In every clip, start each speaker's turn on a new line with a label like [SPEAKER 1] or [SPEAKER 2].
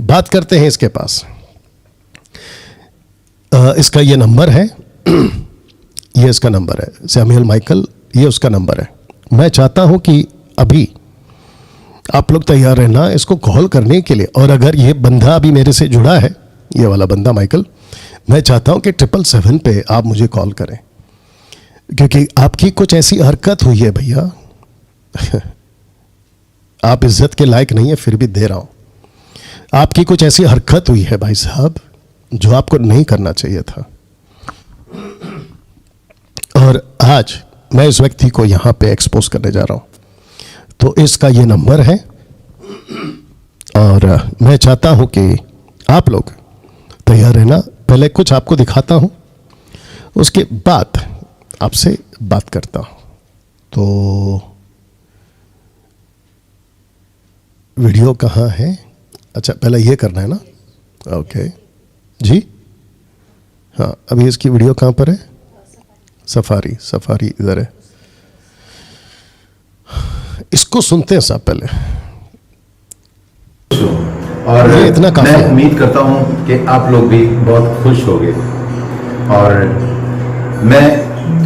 [SPEAKER 1] बात करते हैं इसके पास। इसका ये नंबर है, ये इसका नंबर है, सैमुअल माइकल, ये उसका नंबर है। मैं चाहता हूं कि अभी आप लोग तैयार रहना इसको कॉल करने के लिए। और अगर ये बंदा अभी मेरे से जुड़ा है, ये वाला बंदा माइकल, मैं चाहता हूं कि 777 पे आप मुझे कॉल करें, क्योंकि आपकी कुछ ऐसी हरकत हुई है भैया आप इज्जत के लायक नहीं है, फिर भी दे रहा हूं। आपकी कुछ ऐसी हरकत हुई है भाई साहब जो आपको नहीं करना चाहिए था। और आज मैं इस व्यक्ति को यहां पे एक्सपोज करने जा रहा हूं। तो इसका ये नंबर है और मैं चाहता हूं कि आप लोग तैयार रहना। पहले कुछ आपको दिखाता हूं, उसके बाद आपसे बात करता हूं। तो वीडियो कहाँ है? अच्छा, पहले ये करना है ना। ओके जी, हाँ, अभी इसकी वीडियो कहाँ पर है? सफारी, सफारी इधर है। इसको सुनते हैं साहब पहले,
[SPEAKER 2] और
[SPEAKER 1] ये इतना काफी
[SPEAKER 2] मैं
[SPEAKER 1] है।
[SPEAKER 2] उम्मीद करता हूं कि आप लोग भी बहुत खुश होंगे। और मैं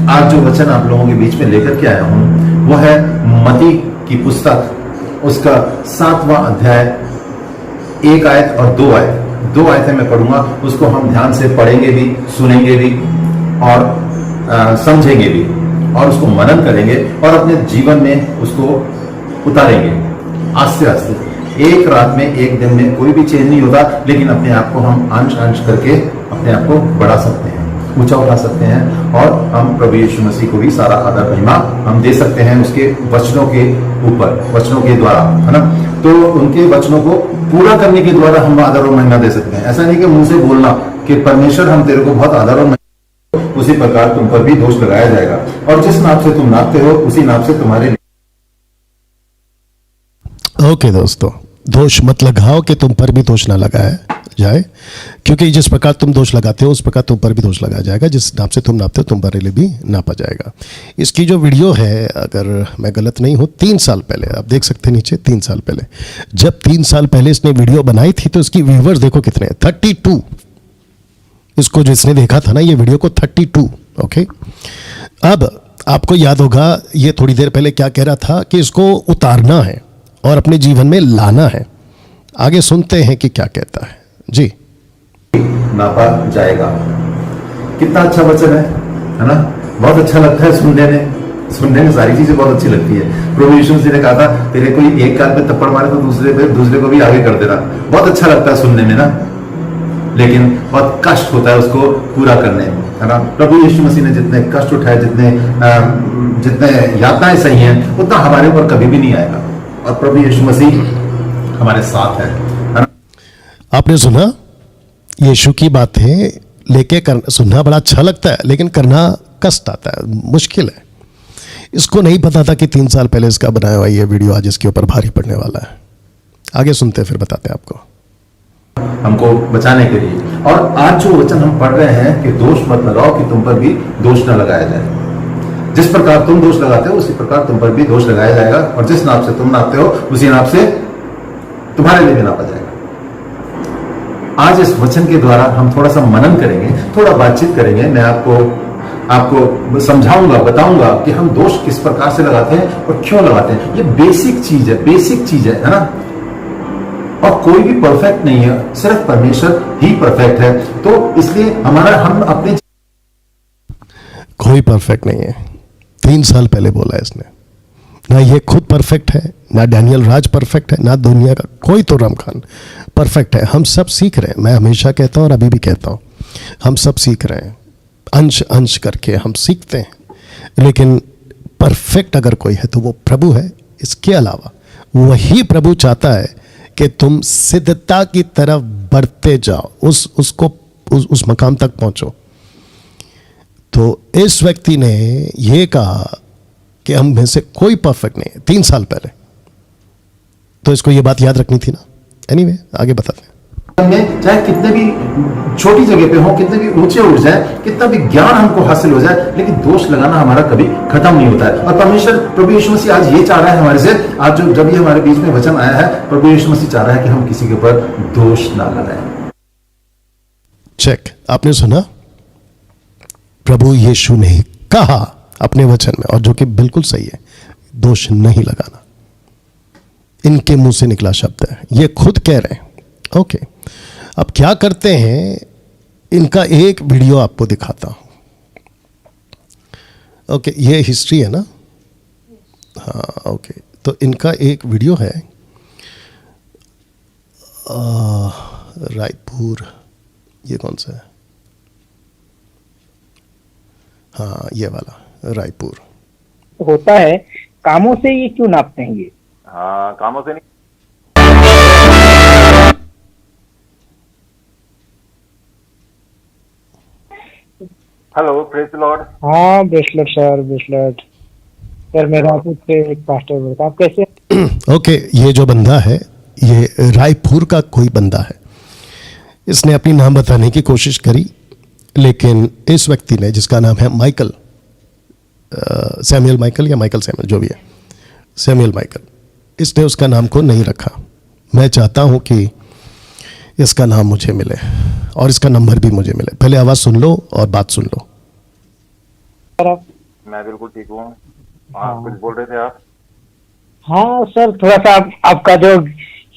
[SPEAKER 2] आज जो वचन आप लोगों के बीच में लेकर के आया हूं वो है मत्ती की पुस्तक, उसका 7वां अध्याय, 1 आयत और 2 आयत। 2 आयतें मैं पढ़ूंगा, उसको हम ध्यान से पढ़ेंगे भी, सुनेंगे भी और समझेंगे भी, और उसको मनन करेंगे और अपने जीवन में उसको उतारेंगे आस्ते आस्ते। एक रात में, एक दिन में कोई भी चेंज नहीं होता, लेकिन अपने आप को हम अंश अंश करके अपने आप को बढ़ा सकते हैं, ऊंचा उठा सकते हैं, और हम प्रभु यीशु मसीह को भी सारा आदर महिमा हम दे सकते हैं उसके वचनों के ऊपर, वचनों के द्वारा, है ना। तो उनके वचनों को पूरा करने के द्वारा हम आदर और महिमा दे सकते हैं। ऐसा नहीं कि मुंह से बोलना कि परमेश्वर हम तेरे को बहुत आदर और महिमा, उसी प्रकार तुम पर भी दोष लगाया जाएगा, और जिस नाप से तुम नापते हो उसी नाप से तुम्हारे।
[SPEAKER 1] ओके दोस्तों, दोष मत लगाओ कि तुम पर भी दोष ना लगाया जाए, क्योंकि जिस प्रकार तुम दोष लगाते हो उस प्रकार तुम पर भी दोष लगाया जाएगा। जिस नाप से तुम नापते हो तुम पर भी नापा जाएगा। इसकी जो वीडियो है, अगर मैं गलत नहीं हूँ, 3 साल पहले, आप देख सकते हैं नीचे, 3 साल पहले, जब 3 साल पहले इसने वीडियो बनाई थी तो इसकी व्यूवर्स देखो कितने हैं, 32। इसको जिसने देखा था ना ये वीडियो को, 32। ओके, अब आपको याद होगा ये थोड़ी देर पहले क्या कह रहा था कि इसको उतारना है और अपने जीवन में लाना है। आगे सुनते हैं कि क्या कहता है जी।
[SPEAKER 2] नापा जाएगा। कितना अच्छा वचन है ना। बहुत अच्छा लगता है सुनने में सारी चीजें बहुत अच्छी लगती है। प्रभु यीशु मसीह ने कहा था, तेरे कोई एक कान पे थप्पड़ मारे तो दूसरे को भी आगे कर देना। बहुत अच्छा लगता है सुनने में ना, लेकिन बहुत कष्ट होता है उसको पूरा करने में, है ना। प्रभु यीशु मसीह ने जितने कष्ट उठाए, जितने यातनाएं सही हैं, उतना हमारे ऊपर कभी भी नहीं आएगा, और प्रभु यीशु मसीह हमारे साथ है ना।
[SPEAKER 1] आपने सुना, यीशु की बातें लेके सुनना बड़ा अच्छा लगता है, लेकिन करना कष्ट आता है, मुश्किल है। इसको नहीं पता था कि 3 साल पहले इसका बनाया हुआ ये वीडियो आज इसके ऊपर भारी पड़ने वाला है। आगे सुनते फिर बताते हैं आपको,
[SPEAKER 2] हमको बचाने के लिए। और आज जो वचन हम पढ़ रहे हैं कि दोष मत लगाओ कि तुम पर भी दोष न लगाया जाए। जिस प्रकार तुम दोष लगाते हो उसी प्रकार तुम पर भी दोष लगाया जाएगा, और जिस नाप से तुम नापते हो उसी नाप से तुम्हारे लिए भी नापा जाएगा। आज इस वचन के द्वारा हम थोड़ा सा मनन करेंगे, थोड़ा बातचीत करेंगे। मैं आपको समझाऊंगा, बताऊंगा कि हम दोष किस प्रकार से लगाते हैं और क्यों लगाते हैं। ये बेसिक चीज है ना। और कोई भी परफेक्ट नहीं है, सिर्फ परमेश्वर ही परफेक्ट है। तो इसलिए हम अपने,
[SPEAKER 1] कोई परफेक्ट नहीं है। 3 साल पहले बोला इसने। ना ये खुद परफेक्ट है, ना डैनियल राज परफेक्ट है, ना दुनिया का कोई तो रमखान परफेक्ट है। हम सब सीख रहे हैं। मैं हमेशा कहता हूँ और अभी भी कहता हूँ, हम सब सीख रहे हैं, अंश अंश करके हम सीखते हैं। लेकिन परफेक्ट अगर कोई है तो वो प्रभु है। इसके अलावा वही प्रभु चाहता है कि तुम सिद्धता की तरफ बढ़ते जाओ, उस मकाम तक पहुंचो। तो इस व्यक्ति ने यह कहा कि हम में से कोई परफेक्ट नहीं है, 3 साल पहले। तो इसको ये बात याद रखनी थी ना। एनीवे, आगे बताते हैं।
[SPEAKER 2] में चाहे कितने भी छोटी जगह पे हो, कितने भी ऊंचे उठ जाए, कितना भी ज्ञान हमको हासिल हो जाए, लेकिन दोष लगाना हमारा कभी खत्म नहीं होता है। और परमेश्वर प्रभु यीशु मसीह आज ये चाह रहा है हमारे से, आज जो जब ये हमारे बीच में वचन आया है, प्रभु यीशु मसीह चाह रहा है कि हम किसी के ऊपर दोष ना लगाएं।
[SPEAKER 1] चेक, आपने सुना, प्रभु यीशु ने कहा अपने वचन में, और जो कि बिल्कुल सही है, दोष नहीं लगाना। इनके मुंह से निकला शब्द है, ये खुद कह रहे हैं। ओके, अब क्या करते हैं, इनका एक वीडियो आपको दिखाता हूं। ओके, ये हिस्ट्री है ना, हाँ ओके, तो इनका एक वीडियो है, रायपुर, ये कौन सा है, हाँ ये वाला रायपुर।
[SPEAKER 3] होता है, कामों से ये क्यों नापते हैं ये?
[SPEAKER 4] हाँ, कामों से नहीं। Hello, praise the Lord.
[SPEAKER 3] हाँ ब्रेसलेट सर, ब्रेसलेट सर, मैं रायपुर से एक पास्टर बोलता हूँ। आप कैसे?
[SPEAKER 1] ओके, ये जो बंदा है, ये रायपुर का कोई बंदा है। इसने अपनी नाम बताने की कोशिश करी, लेकिन इस व्यक्ति ने, जिसका नाम है माइकल, सैमुअल माइकल या माइकल सैमुअल, जो भी है, सैमुअल माइकल, इसने उसका नाम को नहीं रखा। मैं चाहता हूं कि इसका नाम मुझे मिले और इसका नंबर भी मुझे मिले। पहले आवाज़ सुन लो और बात सुन लो।
[SPEAKER 3] सर आप?
[SPEAKER 4] मैं बिल्कुल ठीक हूँ। आप कुछ बोल रहे थे आप?
[SPEAKER 3] हाँ सर, थोड़ा सा आपका जो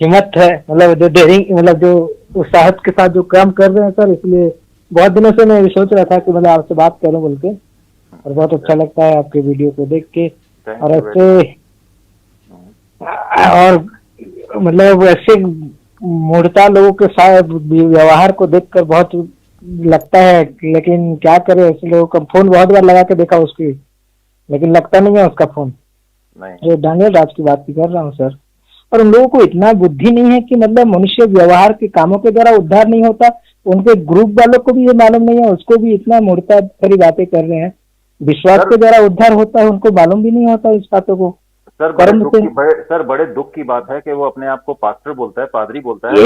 [SPEAKER 3] हिम्मत है, मतलब जो डेयरिंग, मतलब जो उत्साहत के साथ जो काम कर रहे हैं सर, इसलिए बहुत दिनों से मैं सोच रहा था कि मतलब आपसे बात करूं बोल के, और बहुत अच्छा लगता है आपके वीडियो को देख के। और ऐसे और मतलब ऐसे मूर्खता लोगों के साथ व्यवहार को देखकर बहुत लगता है, लेकिन क्या करें, ऐसे लोगों का फोन बहुत बार लगा के देखा उसकी, लेकिन लगता नहीं है उसका फोन।
[SPEAKER 4] नहीं,
[SPEAKER 3] जो डैनियल राज की बात कर रहा हूँ सर। और उन लोगों को इतना बुद्धि नहीं है कि मतलब मनुष्य व्यवहार के कामों के द्वारा उद्धार नहीं होता। उनके ग्रुप वालों को भी ये मालूम नहीं है, उसको भी इतना मूर्खता भरी बातें कर रहे हैं। विश्वास के द्वारा उद्धार होता है, उनको मालूम भी नहीं होता इस बातों को।
[SPEAKER 4] सर बड़े दुख की बात है कि वो अपने आप को पास्टर बोलता है, पादरी बोलता है, और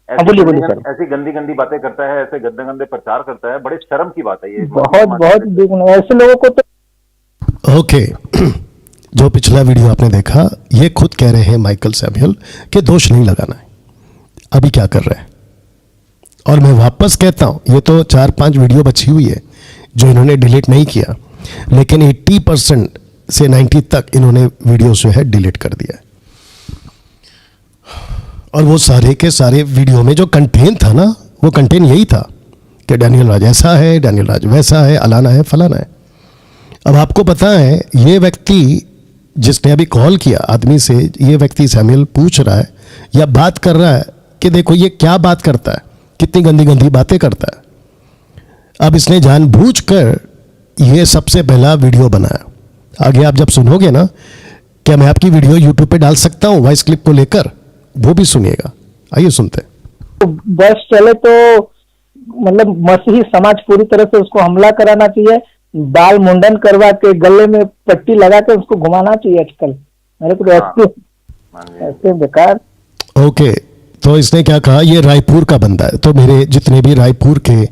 [SPEAKER 4] ऐसी गंदी गंदी बातें करता है, ऐसे गंदे गंदे प्रचार करता है। बड़े शर्म की बात है ये।
[SPEAKER 3] बहुत दुख, ऐसे लोगों को तो।
[SPEAKER 1] ओके, जो पिछला वीडियो आपने देखा, ये खुद कह रहे हैं माइकल सैमुअल कि दोष नहीं लगाना है। अभी क्या कर रहे हैं, और मैं वापस कहता हूं, ये तो 4-5 वीडियो बची हुई है जो इन्होंने डिलीट नहीं किया, लेकिन 80% से 90 तक इन्होंने वीडियो जो है डिलीट कर दिया है। और वो सारे के सारे वीडियो में जो कंटेंट था ना, वो कंटेंट यही था कि डैनियल राज ऐसा है, डैनियल राज वैसा है, अलाना है, फलाना है। अब आपको पता है, ये व्यक्ति जिसने अभी कॉल किया आदमी से, ये व्यक्ति सैमुअल पूछ रहा है या बात कर रहा है कि देखो ये क्या बात करता है, कितनी गंदी गंदी बातें करता है। अब इसने जानबूझकर ये सबसे पहला वीडियो बनाया। आगे आप जब सुनोगे ना, क्या मैं आपकी वीडियो यूट्यूब पे डाल सकता हूँ वॉइस क्लिप को लेकर, वो भी सुनिएगा। आइए सुनते हैं।
[SPEAKER 3] बस चले तो मतलब मसीही समाज पूरी तरह से उसको हमला कराना चाहिए, बाल मुंडन करवा के गले में पट्टी लगा के उसको घुमाना चाहिए आजकल। मेरे को ऐसे बेकार।
[SPEAKER 1] ओके, तो इसने क्या कहा, ये रायपुर का बंदा है। तो मेरे जितने भी रायपुर के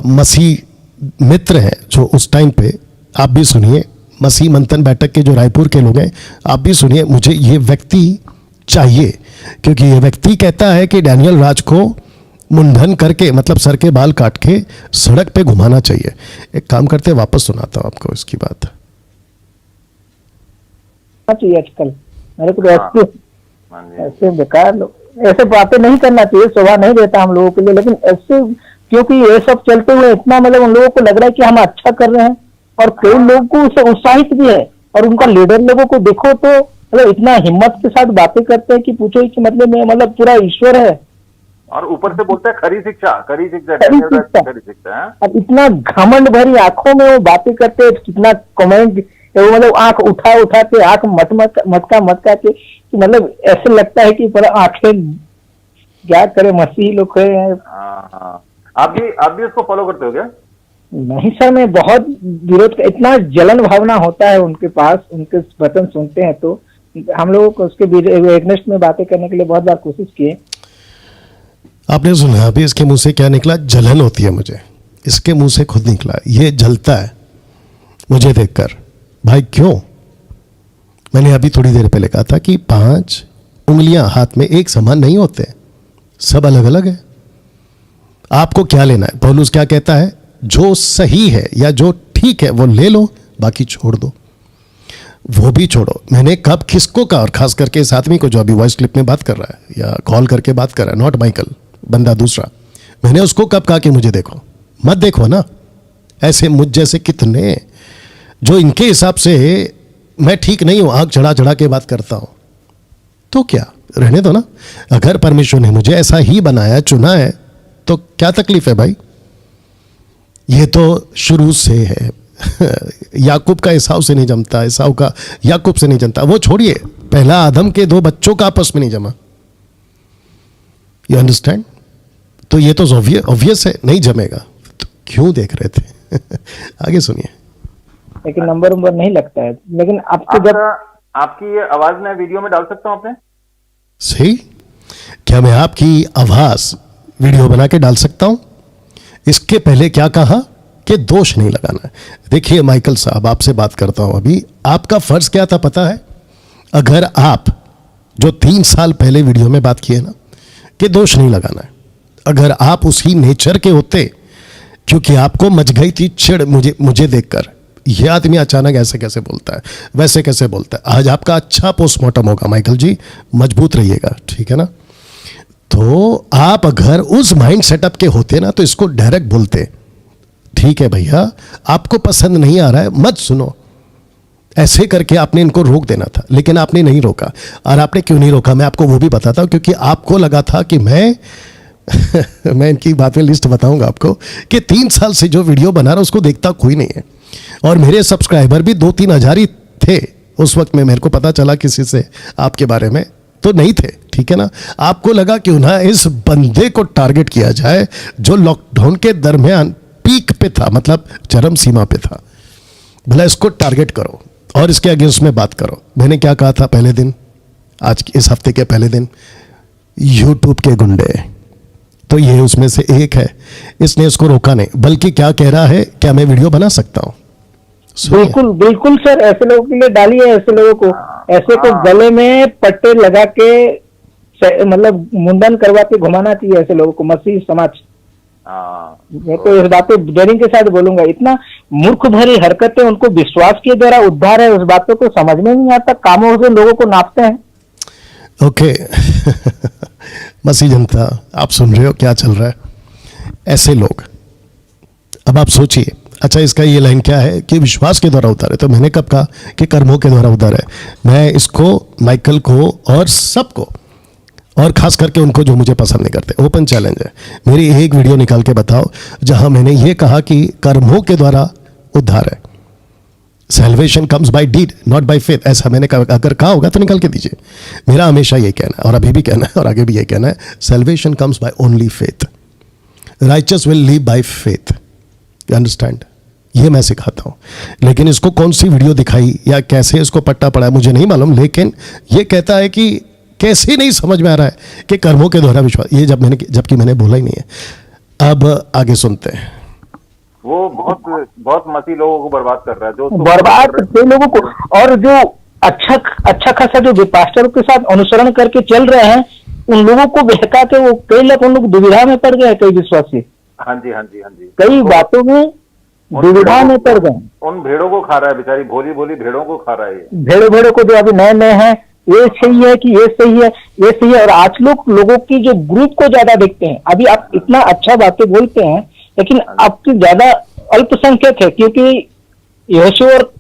[SPEAKER 1] मसीह मित्र हैं जो उस टाइम पे, आप भी सुनिए, मसीह मंथन बैठक के जो रायपुर के लोग हैं, आप भी सुनिए। मुझे ये व्यक्ति चाहिए, क्योंकि ये व्यक्ति कहता है कि डैनियल राज को मुंडन करके, मतलब सर के बाल काट के सड़क पे घुमाना चाहिए। एक काम करते, वापस सुनाता हूं आपको इसकी बात।
[SPEAKER 3] चाहिए आजकल मेरे को ऐसे बेकार लोग, ऐसे बातें नहीं करना चाहिए, शोभा नहीं देता हम लोगों के लिए। लेकिन ऐसे, क्योंकि ये सब चलते हुए इतना मतलब उन लोगों को लग रहा है कि हम अच्छा कर रहे हैं, और कई लोगों को उससे उत्साहित भी है। और उनका लीडर लोगों को देखो तो मतलब इतना हिम्मत के साथ बातें करते हैं कि पूछो कि मतलब मैं मतलब पूरा ईश्वर है।
[SPEAKER 4] और ऊपर से बोलते हैं खरी शिक्षा।
[SPEAKER 3] अब इतना घमंड भरी आंखों में वो बातें करते हैं, कितना कमेंट, वो मतलब आंख उठा उठा के, आंख मटका के, कि मतलब ऐसे लगता है कि पर आंखें क्या करे, मसीही लोग हैं।
[SPEAKER 4] आप भी उसको फॉलो करते हो क्या?
[SPEAKER 3] नहीं सर, मैं बहुत विरोध, इतना जलन भावना होता है उनके पास, उनके वचन सुनते हैं तो हम लोगों को उसके एग्नेस्ट में बातें करने के लिए बहुत बार कोशिश किए,
[SPEAKER 1] आपने सुना अभी इसके मुंह से क्या निकला? जलन होती है मुझे, इसके मुंह से खुद निकला, ये जलता है मुझे देखकर। भाई क्यों? मैंने अभी थोड़ी देर पहले कहा था कि 5 उंगलियां हाथ में एक समान नहीं होते, सब अलग अलग है। आपको क्या लेना है? पौलुस क्या कहता है? जो सही है या जो ठीक है वो ले लो, बाकी छोड़ दो, वो भी छोड़ो। मैंने कब किसको कहा? और खास करके इस आदमी को जो अभी वॉइस क्लिप में बात कर रहा है या कॉल करके बात कर रहा है, नॉट माइकल, बंदा दूसरा, मैंने उसको कब कहा कि मुझे देखो? मत देखो ना। ऐसे मुझ जैसे कितने जो इनके हिसाब से मैं ठीक नहीं हूं, आंख चढ़ा चढ़ा के बात करता हूं, तो क्या, रहने दो ना। अगर परमेश्वर ने मुझे ऐसा ही बनाया, चुना है, तो क्या तकलीफ है भाई? ये तो शुरू से है। याकूब का एसाव से नहीं जमता, एसाव का याकूब से नहीं जमता। वो छोड़िए, पहला आदम के 2 बच्चों का आपस में नहीं जमा। You understand? तो ये तो ऑब्वियस है, नहीं जमेगा। तो क्यों देख रहे थे? आगे सुनिए।
[SPEAKER 3] लेकिन नंबर नहीं लगता है। लेकिन आपको जब
[SPEAKER 4] आपकी ये आवाज मैं वीडियो में डाल सकता हूं आपने?
[SPEAKER 1] सही, क्या मैं आपकी आवाज वीडियो बना के डाल सकता हूं? इसके पहले क्या कहा कि दोष नहीं लगाना है। देखिए माइकल साहब, आपसे बात करता हूं अभी। आपका फर्ज क्या था पता है? अगर आप जो 3 साल पहले वीडियो में बात किए ना कि दोष नहीं लगाना है, अगर आप उसी नेचर के होते, क्योंकि आपको मच गई थी चिढ़ मुझे देखकर, यह आदमी अचानक ऐसे कैसे बोलता है, वैसे कैसे बोलता है। आज आपका अच्छा पोस्टमार्टम होगा माइकल जी, मजबूत रहिएगा, ठीक है ना? तो आप अगर उस माइंड सेटअप के होते ना तो इसको डायरेक्ट बोलते, ठीक है भैया आपको पसंद नहीं आ रहा है, मत सुनो, ऐसे करके आपने इनको रोक देना था। लेकिन आपने नहीं रोका। और आपने क्यों नहीं रोका मैं आपको वो भी बताता हूं, क्योंकि आपको लगा था कि मैं मैं इनकी बात में लिस्ट बताऊंगा आपको कि 3 साल से जो वीडियो बना रहा उसको देखता कोई नहीं है, और मेरे सब्सक्राइबर भी 2-3 हजार ही थे उस वक्त में। मेरे को पता चला किसी से आपके बारे में, तो नहीं थे, ठीक है ना? आपको लगा क्यों ना इस बंदे को टारगेट किया जाए जो लॉकडाउन के दरमियान पीक पे था, मतलब चरम सीमा पे था। भला इसको टारगेट करो और इसके अगेंस्ट में बात करो। मैंने क्या कहा था पहले दिन, आज इस हफ्ते के पहले दिन? यूट्यूब के गुंडे, तो ये उसमें से एक है। इसने इसको रोका नहीं, बल्कि क्या कह रहा है, क्या मैं वीडियो बना सकता हूं?
[SPEAKER 3] बिल्कुल बिल्कुल सर, ऐसे लोगों के लिए डालिए, ऐसे लोगों को, ऐसे को गले में पट्टे लगा के मतलब मुंडन करवा के घुमाना चाहिए ऐसे लोगों को, मसीह समाज। मैं तो इस बात पे डेयरिंग के साथ बोलूंगा, इतना मूर्ख भरी हरकतें, उनको विश्वास के द्वारा उद्धार है, उस बातों को समझ में नहीं आता, कामों से लोगों को नापते हैं।
[SPEAKER 1] ओके मसीह जनता, आप सुन रहे हो क्या चल रहा है? ऐसे लोग, अब आप सोचिए। अच्छा, इसका ये लाइन क्या है कि विश्वास के द्वारा उतारे, तो मैंने कब कहा कि कर्मों के द्वारा उतारा है? मैं इसको माइकल को और सबको, और खास करके उनको जो मुझे पसंद नहीं करते, ओपन चैलेंज है, मेरी एक वीडियो निकाल के बताओ जहां मैंने ये कहा कि कर्मों के द्वारा उद्धार है। Salvation comes by did not by faith, ऐसा मैंने अगर कहा होगा तो निकाल के दीजिए। मेरा हमेशा ये कहना है और अभी भी कहना है और आगे भी ये कहना है, salvation comes by only faith, righteous will live by faith. You understand? ये मैं सिखाता हूं। लेकिन इसको कौन सी वीडियो दिखाई या कैसे इसको पट्टा पड़ा है मुझे नहीं मालूम, लेकिन ये कहता है कि कैसे नहीं समझ में आ रहा है कि कर्मों के द्वारा विश्वास, ये जबकि मैंने बोला ही नहीं है। अब आगे सुनते हैं।
[SPEAKER 4] वो बहुत मसीह लोगों को बर्बाद कर रहा है, जो
[SPEAKER 3] बर्बाद लोगों को, और जो अच्छा खासा जो पास्टरों के साथ अनुसरण करके चल रहे हैं, उन लोगों को बहका के वो कई लोग, उन लोग दुविधा में पड़ गए, कई विश्वासी।
[SPEAKER 4] हाँ जी हाँ जी हाँ जी,
[SPEAKER 3] कई बातों में दुविधा में पड़ गए।
[SPEAKER 4] उन भेड़ों को खा रहा है, बेचारी भोली भोली भेड़ों को खा रहा है।
[SPEAKER 3] भेड़ों को जो अभी नए हैं, ये सही है कि ये सही है, ये सही है। और आज लोगों की जो ग्रुप को ज्यादा देखते हैं। अभी आप इतना अच्छा बातें बोलते हैं, लेकिन आपकी ज्यादा अल्पसंख्यक है, क्योंकि यहोशू और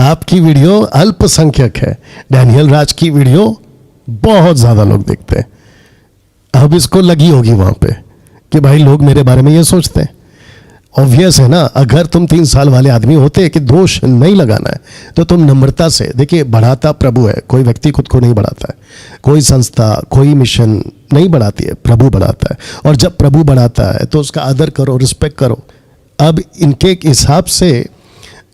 [SPEAKER 1] आपकी वीडियो अल्पसंख्यक है, डैनियल राज की वीडियो बहुत ज्यादा लोग देखते हैं। अब इसको लगी होगी वहां पे कि भाई लोग मेरे बारे में ये सोचते हैं। ऑब्वियस है ना, अगर तुम 3 साल वाले आदमी होते कि दोष नहीं लगाना है, तो तुम नम्रता से, देखिए बढ़ाता प्रभु है, कोई व्यक्ति खुद को नहीं बढ़ाता है, कोई संस्था, कोई मिशन नहीं बढ़ाती है, प्रभु बढ़ाता है। और जब प्रभु बढ़ाता है तो उसका आदर करो, रिस्पेक्ट करो। अब इनके हिसाब से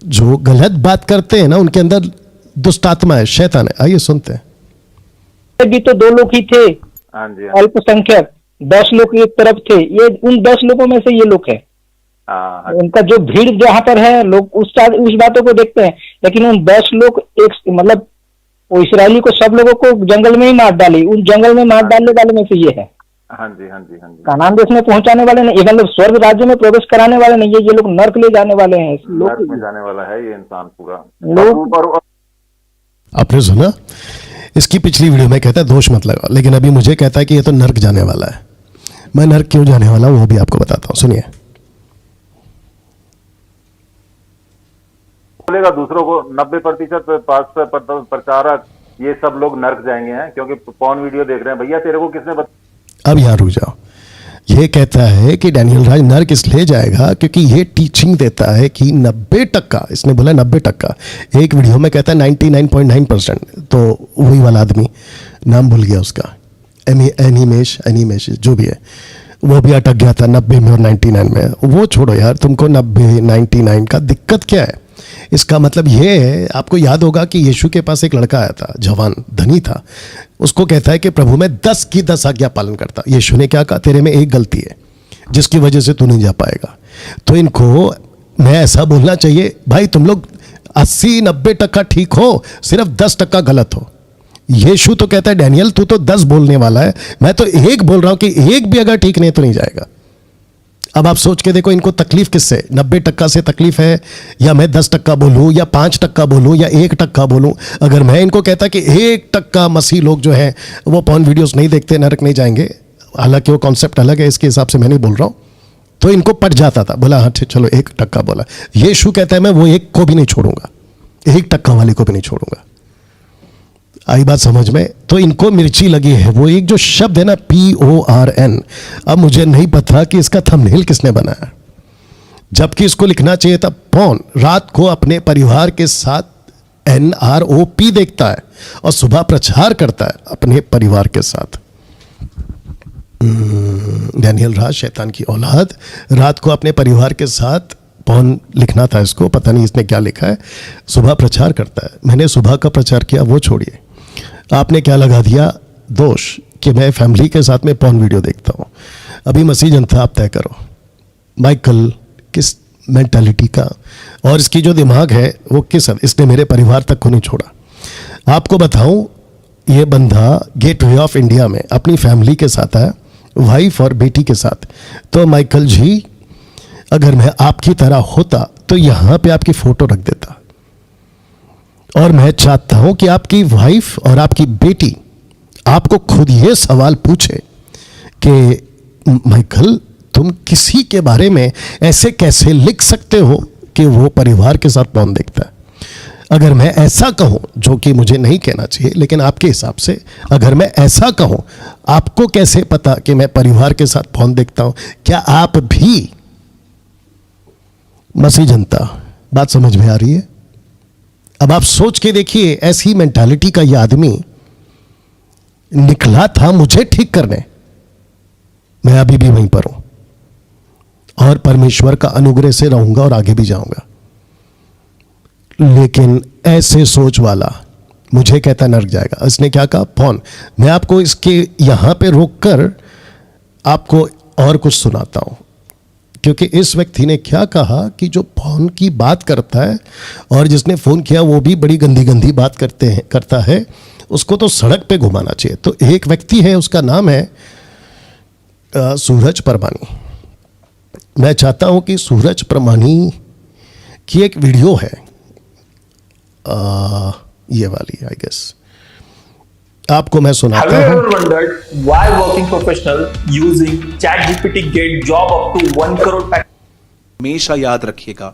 [SPEAKER 1] जो गलत बात करते हैं ना, उनके अंदर दुष्ट आत्मा है, शैतान है। आइए सुनते हैं।
[SPEAKER 3] भी तो 2 लोग ही थे
[SPEAKER 4] हाँ जी,
[SPEAKER 3] अल्पसंख्यक, 10 लोग एक तरफ थे, ये उन 10 लोगों में से ये लोग है। उनका जो भीड़ जहां पर है, लोग उस बातों को देखते हैं, लेकिन उन 10 लोग एक मतलब वो इसराइली को सब लोगों को जंगल में ही मार डाली, उन जंगल में मार डालने वाले में से ये है।
[SPEAKER 4] हाँ जी, हाँ जी, हाँ जी।
[SPEAKER 3] कानान देश में पहुंचाने वाले नहीं, मतलब स्वर्ग राज्य में प्रवेश कराने वाले नहीं है, ये लोग नर्क ले जाने वाले हैं।
[SPEAKER 4] नर्क में जाने वाला है ये इंसान पूरा।
[SPEAKER 3] लोग
[SPEAKER 1] आपने सुना, इसकी पिछली वीडियो में कहता है दोष मत लगाओ, लेकिन अभी मुझे कहता है कि ये तो नर्क जाने वाला है। मैं नर्क क्यों जाने वाला हूं वो भी आपको बताता हूं, सुनिए।
[SPEAKER 4] बोलेगा दूसरों को 90% प्रचारक ये सब लोग नर्क जाएंगे हैं क्योंकि पॉर्न वीडियो देख रहे हैं। भैया तेरे को किसने
[SPEAKER 1] अब यहां रुक जाओ। ये कहता है कि डैनियल राज नर्क इसलिए जाएगा क्योंकि ये टीचिंग देता है कि 90%, इसने बोला 90%, एक वीडियो में कहता है 99.9%, तो वही वाला आदमी, नाम भूल गया उसका, एनिमेश जो भी है, वो भी अटक गया था 90 में और 99 में। वो छोड़ो यार, तुमको 90 99 का दिक्कत क्या है? इसका मतलब ये है, आपको याद होगा कि यीशु के पास एक लड़का आया था, जवान धनी था, उसको कहता है कि प्रभु मैं 10 की 10 आज्ञा पालन करता। यीशु ने क्या कहा, तेरे में एक गलती है जिसकी वजह से तू नहीं जा पाएगा। तो इनको मैं ऐसा बोलना चाहिए, भाई तुम लोग 80-90% ठीक हो, सिर्फ 10% गलत हो। यीशु तो कहता है डैनियल तू तो 10 बोलने वाला है, मैं तो 1 बोल रहा हूं कि 1 भी अगर ठीक नहीं तो नहीं जाएगा। अब आप सोच के देखो, इनको तकलीफ किससे, 90% से तकलीफ है, या मैं 10% बोलूं, या 5% बोलूं, या 1% बोलूं? अगर मैं इनको कहता कि 1% मसीह लोग जो हैं वो पॉर्न वीडियोस नहीं देखते, नरक नहीं जाएंगे, हालांकि वो कॉन्सेप्ट अलग है, इसके हिसाब से मैं नहीं बोल रहा हूं, तो इनको पट जाता था। बोला हाँ ठीक, चलो 1% बोला। यीशु कहता है मैं वो 1 को भी नहीं छोड़ूंगा, 1% वाले को भी नहीं छोड़ूंगा। आई बात समझ में? तो इनको मिर्ची लगी है, वो एक जो शब्द है ना PORN, अब मुझे नहीं पता कि इसका थंबनेल किसने बनाया, जबकि इसको लिखना चाहिए था पॉर्न। रात को अपने परिवार के साथ NROP देखता है और सुबह प्रचार करता है अपने परिवार के साथ। डैनियल राज शैतान की औलाद, रात को अपने परिवार के साथ पॉर्न लिखना था इसको, पता नहीं इसने क्या लिखा है, सुबह प्रचार करता है। मैंने सुबह का प्रचार किया, वो छोड़िए, आपने क्या लगा दिया दोष कि मैं फैमिली के साथ में पॉर्न वीडियो देखता हूं। अभी मसीह जनता आप तय करो, माइकल किस मेंटालिटी का और इसकी जो दिमाग है वो किस, इसने मेरे परिवार तक को नहीं छोड़ा। आपको बताऊं, ये बंदा गेटवे ऑफ इंडिया में अपनी फैमिली के साथ है, वाइफ और बेटी के साथ। तो माइकल जी, अगर मैं आपकी तरह होता तो यहां पे आपकी फोटो रख देता, और मैं चाहता हूं कि आपकी वाइफ और आपकी बेटी आपको खुद ये सवाल पूछे कि माइकल तुम किसी के बारे में ऐसे कैसे लिख सकते हो कि वो परिवार के साथ पॉर्न देखता है। अगर मैं ऐसा कहूं, जो कि मुझे नहीं कहना चाहिए, लेकिन आपके हिसाब से अगर मैं ऐसा कहूं, आपको कैसे पता कि मैं परिवार के साथ पॉर्न देखता हूं? क्या आप भी, मसीह जनता, बात समझ में आ रही है? अब आप सोच के देखिए, ऐसी मेंटालिटी का यह आदमी निकला था मुझे ठीक करने, मैं अभी भी वहीं पर हूं और परमेश्वर का अनुग्रह से रहूंगा और आगे भी जाऊंगा। लेकिन ऐसे सोच वाला मुझे कहता नरक जाएगा। इसने क्या कहा, पॉर्न। मैं आपको इसके यहां पे रोककर आपको और कुछ सुनाता हूं, क्योंकि इस व्यक्ति ने क्या कहा कि जो फोन की बात करता है, और जिसने फ़ोन किया वो भी बड़ी गंदी गंदी बात करता है, उसको तो सड़क पे घुमाना चाहिए। तो एक व्यक्ति है, उसका नाम है सूरज परमानी। मैं चाहता हूं कि सूरज परमानी की एक वीडियो है, ये वाली, आई गेस आपको मैं सुनाता हूं।
[SPEAKER 5] Why working professional using ChatGPT get job up to 1 crore package?
[SPEAKER 6] हमेशा याद रखिएगा,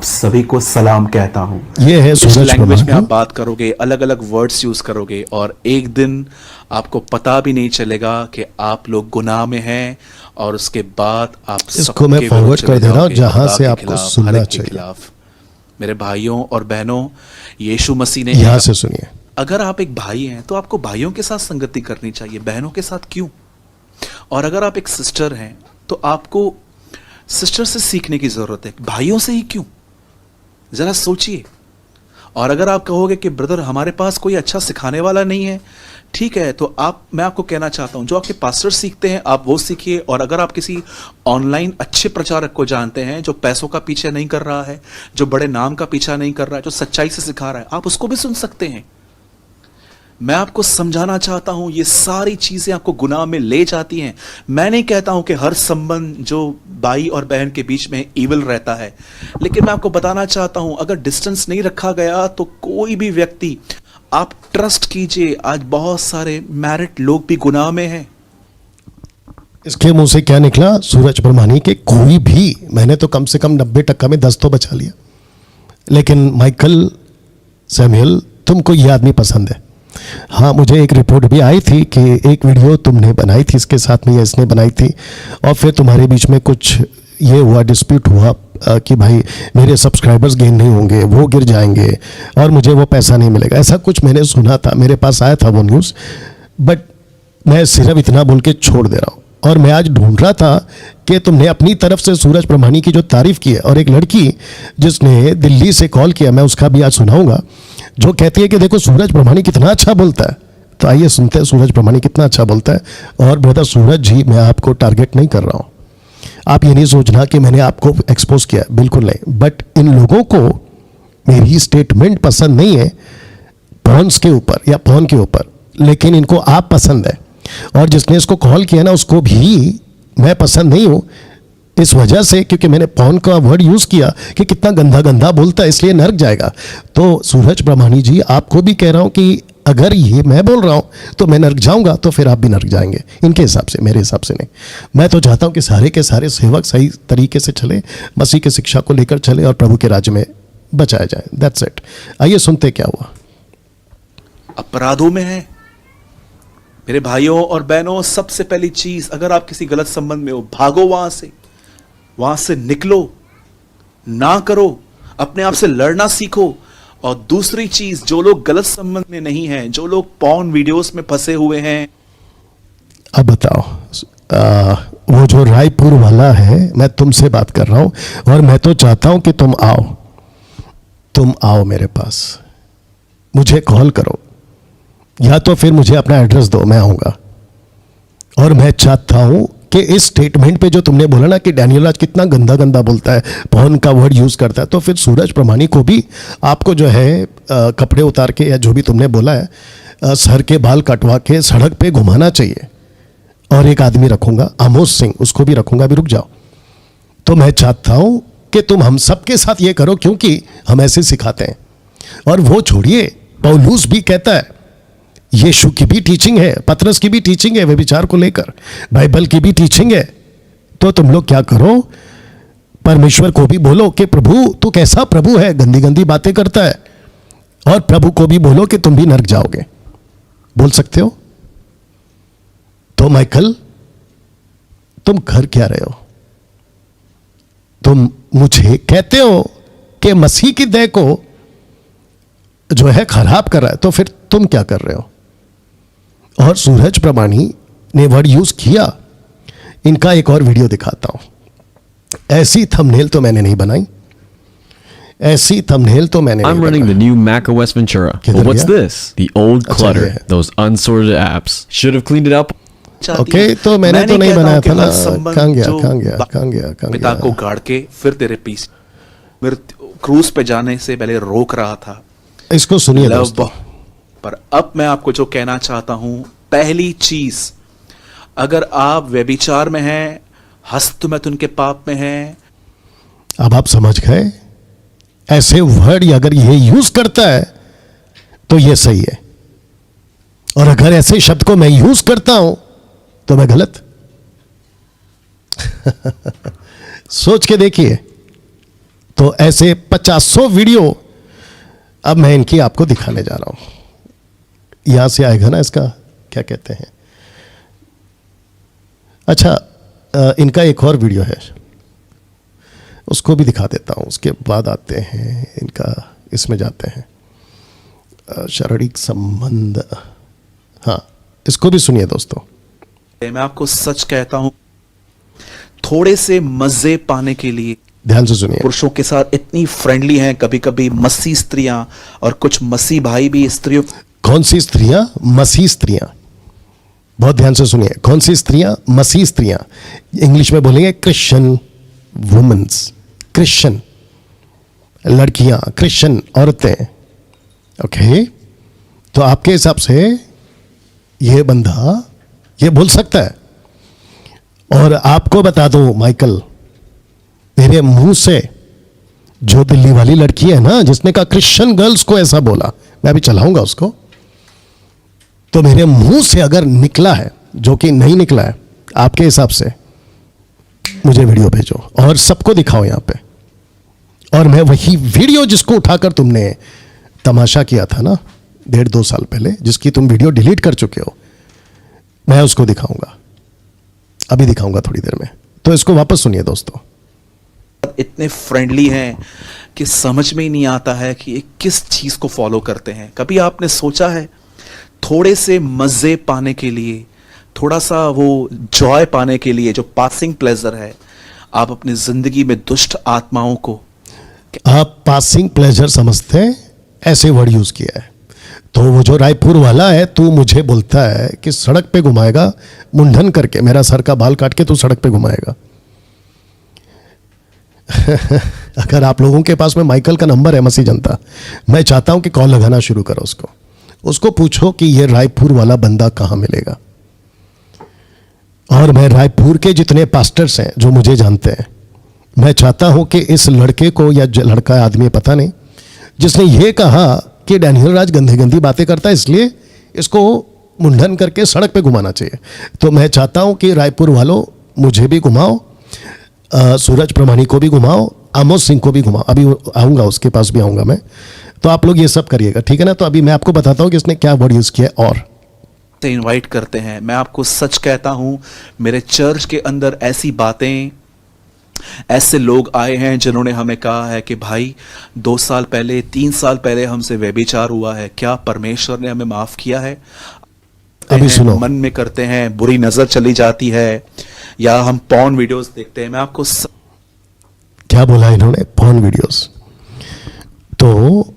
[SPEAKER 6] सभी को सलाम कहता हूं।
[SPEAKER 1] ये है सूरज
[SPEAKER 6] लैंग्वेज में आप बात करोगे, अलग अलग वर्ड्स यूज करोगे, और एक दिन आपको पता भी नहीं चलेगा कि आप लोग गुनाह में हैं, और उसके बाद आप
[SPEAKER 1] इसको मैं फॉरवर्ड कर दे रहा हूं जहां से आपको सुनना चाहिए।
[SPEAKER 6] मेरे भाइयों और बहनों, यीशु मसीह ने,
[SPEAKER 1] यहां से सुनिए,
[SPEAKER 6] अगर आप एक भाई हैं तो आपको भाइयों के साथ संगति करनी चाहिए, बहनों के साथ क्यों? और अगर आप एक सिस्टर हैं तो आपको सिस्टर से सीखने की जरूरत है, भाइयों से ही क्यों? जरा सोचिए। और अगर आप कहोगे कि ब्रदर हमारे पास कोई अच्छा सिखाने वाला नहीं है, ठीक है, तो मैं आपको कहना चाहता हूं, जो आपके पास्टर सीखते हैं आप वो सीखिए, और अगर आप किसी ऑनलाइन अच्छे प्रचारक को जानते हैं जो पैसों का पीछा नहीं कर रहा है, जो बड़े नाम का पीछा नहीं कर रहा है, जो सच्चाई से सिखा रहा है, आप उसको भी सुन सकते हैं। मैं आपको समझाना चाहता हूं, ये सारी चीजें आपको गुनाह में ले जाती हैं। मैं नहीं कहता हूं कि हर संबंध जो भाई और बहन के बीच में ईविल रहता है, लेकिन मैं आपको बताना चाहता हूं, अगर डिस्टेंस नहीं रखा गया तो कोई भी व्यक्ति, आप ट्रस्ट कीजिए, आज बहुत सारे मैरिड लोग भी गुनाह में हैं।
[SPEAKER 1] इसके मुंह से क्या निकला सूरज ब्रह्मानी के, कोई भी, मैंने तो कम से कम 90% में 10 तो बचा लिया, लेकिन माइकल सैमुअल तुमको ये आदमी पसंद है। हाँ, मुझे एक रिपोर्ट भी आई थी कि एक वीडियो तुमने बनाई थी, इसके साथ में या इसने बनाई थी, और फिर तुम्हारे बीच में कुछ ये हुआ, डिस्प्यूट हुआ कि भाई मेरे सब्सक्राइबर्स गेन नहीं होंगे, वो गिर जाएंगे और मुझे वो पैसा नहीं मिलेगा, ऐसा कुछ मैंने सुना था, मेरे पास आया था वो न्यूज़। बट मैं सिर्फ इतना बोल के छोड़ दे रहा हूँ। और मैं आज ढूंढ रहा था कि तुमने अपनी तरफ से सूरज ब्रह्मानी की जो तारीफ की है, और एक लड़की जिसने दिल्ली से कॉल किया, मैं उसका भी आज सुनाऊंगा, जो कहती है कि देखो सूरज ब्रह्मानी कितना अच्छा बोलता है। तो आइए सुनते हैं सूरज ब्रह्मानी कितना अच्छा बोलता है। और ब्रदर सूरज जी, मैं आपको टारगेट नहीं कर रहा हूँ, आप ये नहीं सोचना कि मैंने आपको एक्सपोज किया, बिल्कुल नहीं। बट इन लोगों को मेरी स्टेटमेंट पसंद नहीं है पॉन्स के ऊपर या पॉन के ऊपर, लेकिन इनको आप पसंद है, और जिसने इसको कॉल किया ना उसको भी मैं पसंद नहीं हूँ, इस वजह से क्योंकि मैंने पॉन का वर्ड यूज़ किया कि कितना गंदा गंदा बोलता है, इसलिए नरक जाएगा। तो सूरज ब्रह्मानी जी, आपको भी कह रहा हूँ कि अगर ये मैं बोल रहा हूँ तो मैं नरक जाऊँगा, तो फिर आप भी नरक जाएंगे, इनके हिसाब से, मेरे हिसाब से नहीं। मैं तो चाहता हूँ कि सारे के सारे सेवक सही तरीके से चले, मसीह की शिक्षा को लेकर चले और प्रभु के राज्य में बचाया जाए। That's it. आइए सुनते क्या हुआ।
[SPEAKER 6] अपराधों में है मेरे भाइयों और बहनों। सबसे पहली चीज, अगर आप किसी गलत संबंध में हो, भागो वहां से निकलो, ना करो, अपने आप से लड़ना सीखो। और दूसरी चीज, जो लोग गलत संबंध में नहीं हैं, जो लोग पॉर्न वीडियोस में फंसे हुए हैं,
[SPEAKER 1] अब बताओ, वो जो रायपुर वाला है, मैं तुमसे बात कर रहा हूं, और मैं तो चाहता हूं कि तुम आओ मेरे पास, मुझे कॉल करो, या तो फिर मुझे अपना एड्रेस दो, मैं आऊंगा। और मैं चाहता हूं कि इस स्टेटमेंट पे जो तुमने बोला ना कि डैनियल राज कितना गंदा गंदा बोलता है, पॉर्न का वर्ड यूज करता है, तो फिर सूरज ब्रह्मानी को भी आपको जो है कपड़े उतार के, या जो भी तुमने बोला है, सर के बाल कटवा के सड़क पे घुमाना चाहिए। और एक आदमी रखूंगा, आमोस सिंह, उसको भी रखूंगा। अभी रुक जाओ। तो मैं चाहता हूं कि तुम हम सबके साथ ये करो, क्योंकि हम ऐसे सिखाते हैं। और वो छोड़िए, पौलुस भी कहता है, यीशु की भी टीचिंग है, पतरस की भी टीचिंग है व्यभिचार को लेकर, बाइबल की भी टीचिंग है। तो तुम लोग क्या करो, परमेश्वर को भी बोलो कि प्रभु तू कैसा प्रभु है, गंदी गंदी बातें करता है, और प्रभु को भी बोलो कि तुम भी नरक जाओगे। बोल सकते हो? तो माइकल, तुम कर क्या रहे हो? तुम मुझे कहते हो कि मसीह की देह को जो है खराब कर रहा है, तो फिर तुम क्या कर रहे हो? और सूरज ब्रह्मानी ने वर्ड यूज किया। इनका एक और वीडियो दिखाता हूं। ऐसी थंबनेल तो मैंने नहीं बनाई, ऐसी थंबनेल तो मैंने
[SPEAKER 7] I'm running the new Mac OS Ventura. Well, what's this? The old clutter. Those unsorted apps. Should have cleaned it up.
[SPEAKER 1] Okay, तो मैंने तो नहीं बनाया था ना। कहां गया
[SPEAKER 6] पिता को गाड़ के फिर तेरे पीछे मेरे क्रूज पे जाने से पहले रोक रहा था।
[SPEAKER 1] इसको सुनिए दोस्तों।
[SPEAKER 6] पर अब मैं आपको जो कहना चाहता हूं, पहली चीज, अगर आप व्यभिचार में हैं, हस्तमैथुन के पाप में हैं,
[SPEAKER 1] अब आप समझ गए, ऐसे वर्ड अगर ये यूज करता है तो ये सही है, और अगर ऐसे शब्द को मैं यूज करता हूं तो मैं गलत। सोच के देखिए। तो ऐसे 50 वीडियो अब मैं इनकी आपको दिखाने जा रहा हूं। यहां से आएगा ना, इसका क्या कहते हैं, अच्छा, इनका एक और वीडियो है, उसको भी दिखा देता हूं। उसके बाद आते हैं इनका, इसमें जाते हैं शारीरिक संबंध। हाँ, इसको भी सुनिए दोस्तों।
[SPEAKER 6] मैं आपको सच कहता हूं, थोड़े से मजे पाने के लिए
[SPEAKER 1] ध्यान से सुनिए,
[SPEAKER 6] पुरुषों के साथ इतनी फ्रेंडली हैं, कभी कभी मसीह स्त्रियां और कुछ मसीह भाई भी स्त्रियों।
[SPEAKER 1] कौन सी स्त्रियां? मसीह स्त्रियां। बहुत ध्यान से सुनिए, कौन सी स्त्रियां? मसीह स्त्रियां। इंग्लिश में बोलेंगे क्रिश्चियन वुमेन्स, क्रिश्चियन लड़कियां, क्रिश्चियन औरतें। ओके, तो आपके हिसाब से यह बंदा ये बोल सकता है? और आपको बता दो माइकल, मेरे मुंह से जो दिल्ली वाली लड़की है ना, जिसने कहा क्रिश्चियन गर्ल्स को ऐसा बोला, मैं अभी चलाऊंगा उसको, तो मेरे मुंह से अगर निकला है, जो कि नहीं निकला है, आपके हिसाब से मुझे वीडियो भेजो और सबको दिखाओ यहां पे। और मैं वही वीडियो जिसको उठाकर तुमने तमाशा किया था ना 1.5-2 साल पहले, जिसकी तुम वीडियो डिलीट कर चुके हो, मैं उसको दिखाऊंगा, अभी दिखाऊंगा थोड़ी देर में। तो इसको वापस सुनिए दोस्तों।
[SPEAKER 6] इतने फ्रेंडली हैं कि समझ में ही नहीं आता है कि ये किस चीज को फॉलो करते हैं। कभी आपने सोचा है थोड़े से मजे पाने के लिए, थोड़ा सा वो जॉय पाने के लिए, जो पासिंग प्लेजर है, आप अपनी जिंदगी में दुष्ट आत्माओं को,
[SPEAKER 1] आप पासिंग प्लेजर समझते हैं, ऐसे वर्ड यूज किया है। तो वो जो रायपुर वाला है, तू मुझे बोलता है कि सड़क पे घुमाएगा, मुंडन करके मेरा सर का बाल काट के तू सड़क पे घुमाएगा। अगर आप लोगों के पास में माइकल का नंबर है, मसीह जनता, मैं चाहता हूं कि कॉल लगाना शुरू करो उसको पूछो कि ये रायपुर वाला बंदा कहां मिलेगा। और मैं रायपुर के जितने पास्टर्स हैं जो मुझे जानते हैं, मैं चाहता हूं कि इस लड़के को, या लड़का आदमी पता नहीं, जिसने ये कहा कि डैनियल राज गंदी गंदी बातें करता है इसलिए इसको मुंडन करके सड़क पे घुमाना चाहिए, तो मैं चाहता हूं कि रायपुर वालों मुझे भी घुमाओ, सूरज प्रमाणी को भी घुमाओ, आमोद सिंह को भी घुमाओ। अभी आऊँगा, उसके पास भी आऊँगा मैं। तो आप लोग ये सब करिएगा, ठीक है ना? तो अभी मैं आपको बताता हूँ कि इसने क्या वर्ड यूज़ किया। और
[SPEAKER 6] इनवाइट करते हैं। मैं आपको सच कहता हूं, मेरे चर्च के अंदर ऐसी बातें, ऐसे लोग आए हैं जिन्होंने हमें कहा है कि भाई 2 साल पहले, 3 साल पहले हमसे व्यभिचार हुआ है, क्या परमेश्वर ने हमें माफ किया है?
[SPEAKER 1] अभी सुनो,
[SPEAKER 6] मन में करते हैं, बुरी नजर चली जाती है, या हम पॉर्न वीडियोस देखते हैं। मैं आपको
[SPEAKER 1] क्या बोला इन्होंने? Porn videos. तो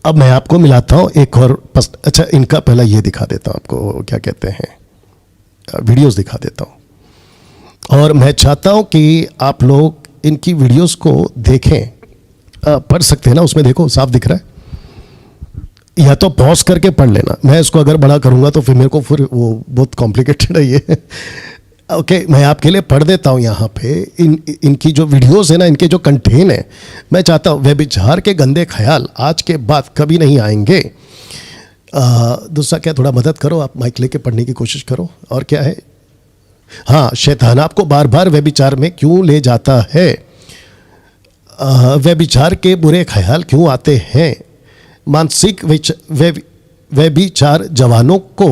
[SPEAKER 1] अब मैं आपको मिलाता हूं एक और अच्छा, इनका पहला ये दिखा देता हूं आपको, क्या कहते हैं, वीडियोस दिखा देता हूं। और मैं चाहता हूं कि आप लोग इनकी वीडियोस को देखें, पढ़ सकते हैं ना, उसमें देखो साफ दिख रहा है, या तो पॉज करके पढ़ लेना। मैं इसको अगर बड़ा करूंगा तो फिर मेरे को फिर वो बहुत कॉम्प्लिकेटेड है ये। ओके, मैं आपके लिए पढ़ देता हूं यहाँ पे। इनकी जो वीडियोस है ना, इनके जो कंटेन है, मैं चाहता हूँ व्यभिचार के गंदे ख्याल आज के बाद कभी नहीं आएंगे। दूसरा क्या, थोड़ा मदद करो आप, माइक लेके पढ़ने की कोशिश करो। और क्या है, हाँ, शैतान आपको बार बार व्यभिचार में क्यों ले जाता है, व्यभिचार के बुरे ख्याल क्यों आते हैं, मानसिक व्यभिचार जवानों को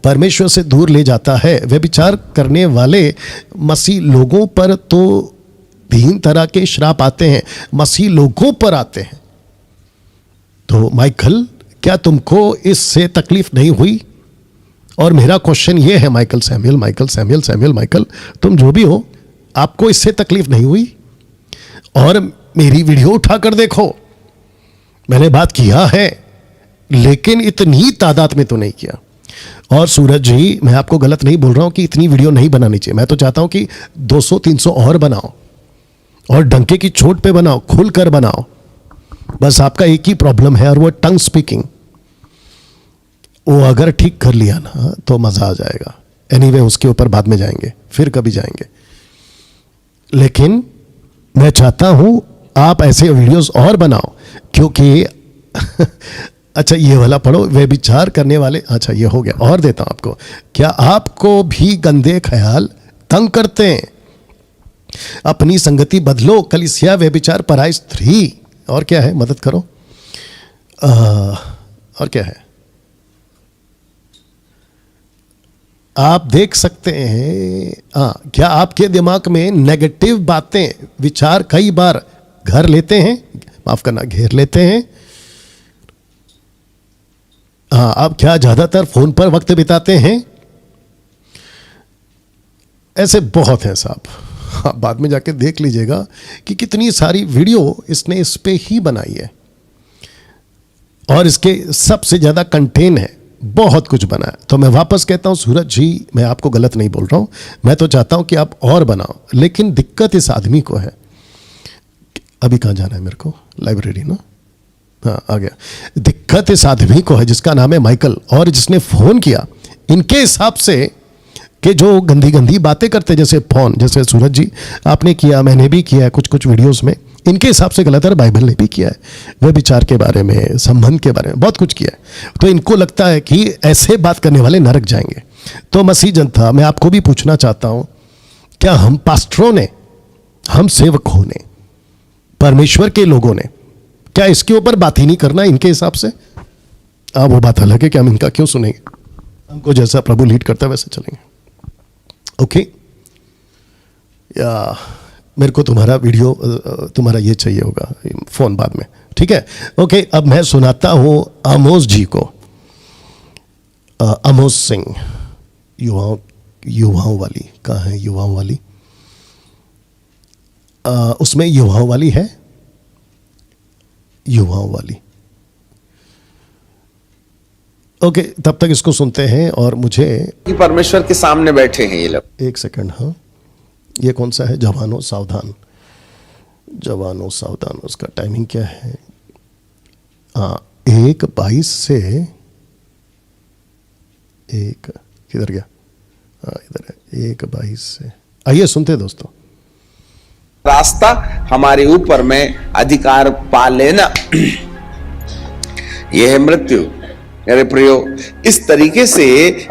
[SPEAKER 1] परमेश्वर से दूर ले जाता है। व्यभिचार करने वाले मसीह लोगों पर तो 3 तरह के श्राप आते हैं, मसीह लोगों पर आते हैं। तो माइकल, क्या तुमको इससे तकलीफ नहीं हुई? और मेरा क्वेश्चन ये है, माइकल सैमुअल, तुम जो भी हो, आपको इससे तकलीफ नहीं हुई? और मेरी वीडियो उठाकर देखो, मैंने बात किया है, लेकिन इतनी तादाद में तो नहीं किया। और सूरज जी, मैं आपको गलत नहीं बोल रहा हूं कि इतनी वीडियो नहीं बनानी चाहिए। मैं तो चाहता हूं कि 200-300 और बनाओ, और डंके की चोट पे बनाओ, खुलकर बनाओ। बस आपका एक ही प्रॉब्लम है, और वो टंग स्पीकिंग। वो अगर ठीक कर लिया ना तो मजा आ जाएगा। एनीवे, उसके ऊपर बाद में जाएंगे, फिर कभी जाएंगे। लेकिन मैं चाहता हूं आप ऐसे वीडियोस और बनाओ, क्योंकि अच्छा, ये वाला पढ़ो, व्यभिचार करने वाले। अच्छा, ये हो गया। और देता हूं आपको, क्या आपको भी गंदे ख्याल तंग करते हैं? अपनी संगति बदलो, कलीसिया व्यभिचार पराई स्त्री। और क्या है, मदद करो। और क्या है, आप देख सकते हैं। क्या आपके दिमाग में नेगेटिव बातें, विचार कई बार घर लेते हैं, माफ करना, घेर लेते हैं? आप क्या ज्यादातर फोन पर वक्त बिताते हैं? ऐसे बहुत हैं साहब, आप बाद में जाके देख लीजिएगा कि कितनी सारी वीडियो इसने इस पे ही बनाई है। और इसके सबसे ज्यादा कंटेन है बहुत कुछ बनाया। तो मैं वापस कहता हूं सूरज जी, मैं आपको गलत नहीं बोल रहा हूं, मैं तो चाहता हूं कि आप और बनाओ, लेकिन दिक्कत इस आदमी को है। अभी कहाँ जाना है मेरे को? लाइब्रेरी ना, हाँ आ गया। दिक्कत इस आदमी को है जिसका नाम है माइकल, और जिसने फोन किया, इनके हिसाब से कि जो गंदी गंदी बातें करते, जैसे फोन, जैसे सूरज जी आपने किया, मैंने भी किया है कुछ कुछ वीडियोस में, इनके हिसाब से गलत है। बाइबल ने भी किया है, वह विचार के बारे में, संबंध के बारे में बहुत कुछ किया है। तो इनको लगता है कि ऐसे बात करने वाले नरक जाएंगे। तो मसीह जनता, मैं आपको भी पूछना चाहता हूं, क्या हम पास्टरों ने, हम सेवकों ने, परमेश्वर के लोगों ने, क्या इसके ऊपर बात ही नहीं करना इनके हिसाब से? वो बात अलग है कि हम इनका क्यों सुनेंगे, हमको जैसा प्रभु लीड करता है वैसे चलेंगे। ओके, या मेरे को तुम्हारा वीडियो, तुम्हारा ये चाहिए होगा, फोन बाद में, ठीक है? ओके, अब मैं सुनाता हूं आमोस जी को, आमोस सिंह, युवाओं वाली, कहाँ है युवाओं वाली? उसमें युवाओं वाली है, युवाओं वाली। ओके, तब तक इसको सुनते हैं। और मुझे
[SPEAKER 8] कि परमेश्वर के सामने बैठे हैं ये लोग।
[SPEAKER 1] एक सेकंड, हाँ ये कौन सा है? जवानों सावधान, जवानों सावधान, उसका टाइमिंग क्या है? 1:22 से 1, किधर गया? इधर है, 1:22 से। आइए सुनते दोस्तों।
[SPEAKER 8] रास्ता हमारे ऊपर में अधिकार पा लेना, यह है मृत्यु। मेरे प्रियो, इस तरीके से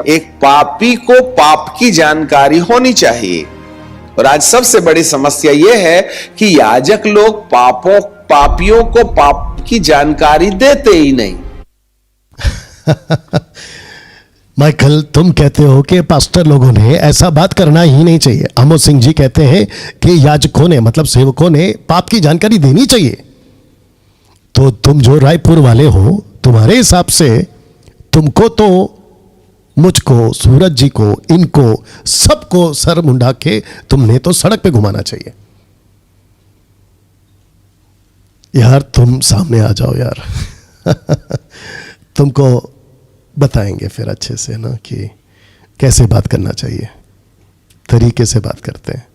[SPEAKER 8] एक पापी को पाप की जानकारी होनी चाहिए। और आज सबसे बड़ी समस्या यह है कि याजक लोग पापियों को पाप की जानकारी देते ही नहीं।
[SPEAKER 1] माइकल, तुम कहते हो कि पास्टर लोगों ने ऐसा बात करना ही नहीं चाहिए। आमोस सिंह जी कहते हैं कि याजकों ने, मतलब सेवकों ने, पाप की जानकारी देनी चाहिए। तो तुम जो रायपुर वाले हो, तुम्हारे हिसाब से तुमको तो, मुझको, सूरज जी को, इनको सबको सर मुंडा के तुमने तो सड़क पे घुमाना चाहिए। यार तुम सामने आ जाओ यार। तुमको बताएंगे फिर अच्छे से ना कि कैसे बात करना चाहिए, तरीके से बात करते हैं।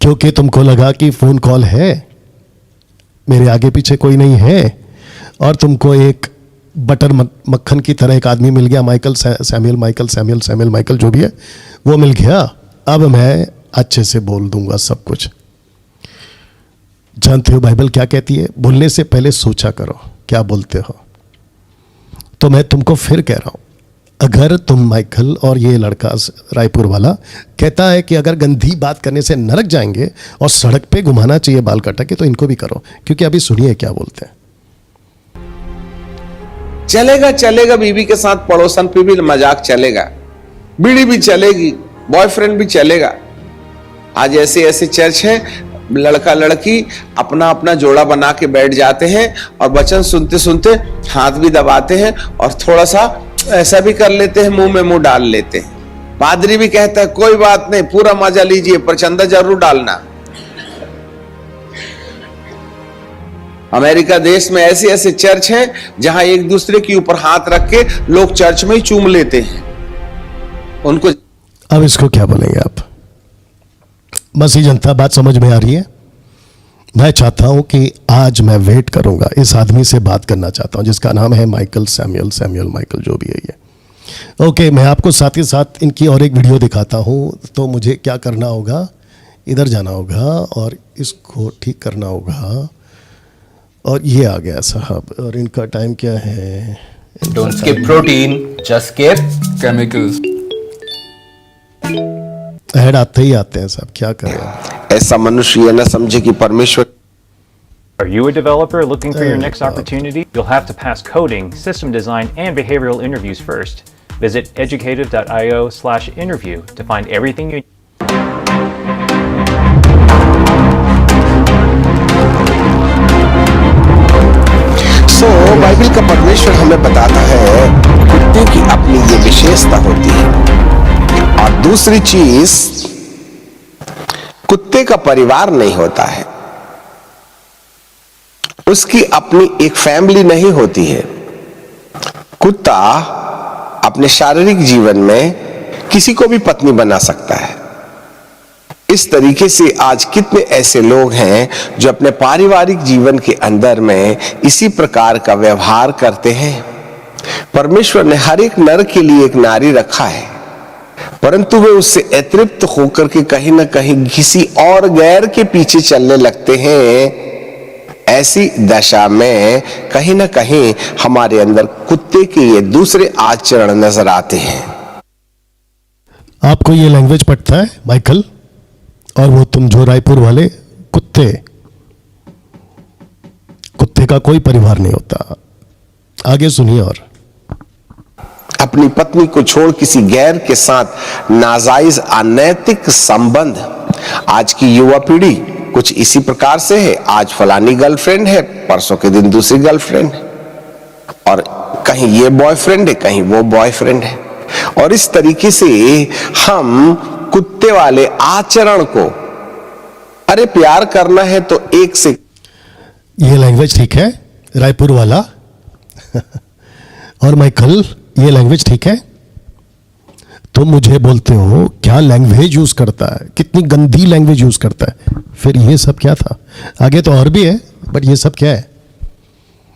[SPEAKER 1] क्योंकि तुमको लगा कि फोन कॉल है, मेरे आगे पीछे कोई नहीं है, और तुमको एक बटर मक्खन की तरह एक आदमी मिल गया, माइकल सैमुअल माइकल जो भी है वो मिल गया। अब मैं अच्छे से बोल दूंगा सब कुछ। जानते हो बाइबल क्या कहती है? बोलने से पहले सोचा करो क्या बोलते हो। तो मैं तुमको फिर कह रहा हूं, अगर तुम माइकल और ये लड़का रायपुर वाला कहता है कि अगर गंदी बात करने से नरक जाएंगे और सड़क पे घुमाना चाहिए बाल कटा के, तो इनको भी करो। क्योंकि अभी सुनिए क्या बोलते हैं।
[SPEAKER 8] चलेगा, बीवी के साथ पड़ोसन पे भी मजाक चलेगा, बीड़ी भी चलेगी, बॉयफ्रेंड भी चलेगा। आज ऐसे ऐसे चर्च है, लड़का लड़की अपना अपना जोड़ा बना के बैठ जाते हैं और वचन सुनते सुनते हाथ भी दबाते हैं और थोड़ा सा ऐसा भी कर लेते हैं, मुंह में मुंह डाल लेते हैं। पादरी भी कहता है कोई बात नहीं, पूरा मजा लीजिए, पर चंदा जरूर डालना। अमेरिका देश में ऐसे ऐसे चर्च हैं जहां एक दूसरे के ऊपर हाथ रख के लोग चर्च में ही चूम लेते हैं उनको।
[SPEAKER 1] अब इसको क्या बोलेंगे आप? मसीह जनता, बात समझ में आ रही है? मैं चाहता हूं कि आज मैं वेट करूंगा, इस आदमी से बात करना चाहता हूं जिसका नाम है माइकल सैमुअल माइकल, जो भी है ये। ओके, मैं आपको साथ ही साथ इनकी और एक वीडियो दिखाता हूं। तो मुझे क्या करना होगा, इधर जाना होगा और इसको ठीक करना होगा। और ये आ गया साहब, और इनका टाइम क्या है?
[SPEAKER 9] Don't skip protein, just skip chemicals.
[SPEAKER 1] Add आते ही आते हैं साहब, क्या करें?
[SPEAKER 8] ऐसा मनुष्य ये न समझे कि परमेश्वर।
[SPEAKER 10] Are you a developer looking for your next opportunity? You'll have to pass coding, system design, and behavioral interviews first. Visit educative.io/interview to find everything you need.
[SPEAKER 8] Bible का परमेश्वर हमें बताता है कुत्ते की अपनी ये विशेषता होती है। और दूसरी चीज, कुत्ते का परिवार नहीं होता है, उसकी अपनी एक फैमिली नहीं होती है। कुत्ता अपने शारीरिक जीवन में किसी को भी पत्नी बना सकता है। इस तरीके से आज कितने ऐसे लोग हैं जो अपने पारिवारिक जीवन के अंदर में इसी प्रकार का व्यवहार करते हैं। परमेश्वर ने हर एक नर के लिए एक नारी रखा है, परंतु वे उससे अतृप्त होकर के कहीं ना कहीं किसी और गैर के पीछे चलने लगते हैं। ऐसी दशा में कहीं ना कहीं हमारे अंदर कुत्ते के ये दूसरे आचरण नजर आते हैं।
[SPEAKER 1] आपको ये लैंग्वेज पढ़ता है माइकल? और वो तुम जो रायपुर वाले कुत्ते का कोई परिवार नहीं होता। आगे सुनिए। और
[SPEAKER 8] अपनी पत्नी को छोड़ किसी गैर के साथ नाजायज अनैतिक संबंध। आज की युवा पीढ़ी कुछ इसी प्रकार से है। आज फलानी गर्लफ्रेंड है, परसों के दिन दूसरी गर्लफ्रेंड है, और कहीं ये बॉयफ्रेंड है, कहीं वो बॉयफ्रेंड है। और इस तरीके से हम कुत्ते वाले आचरण को, अरे प्यार करना है तो एक से।
[SPEAKER 1] ये लैंग्वेज ठीक है रायपुर वाला? और माइकल ये लैंग्वेज ठीक है? तुम मुझे बोलते हो क्या लैंग्वेज यूज करता है, कितनी गंदी लैंग्वेज यूज करता है। फिर ये सब क्या था? आगे तो और भी है, बट ये सब क्या है?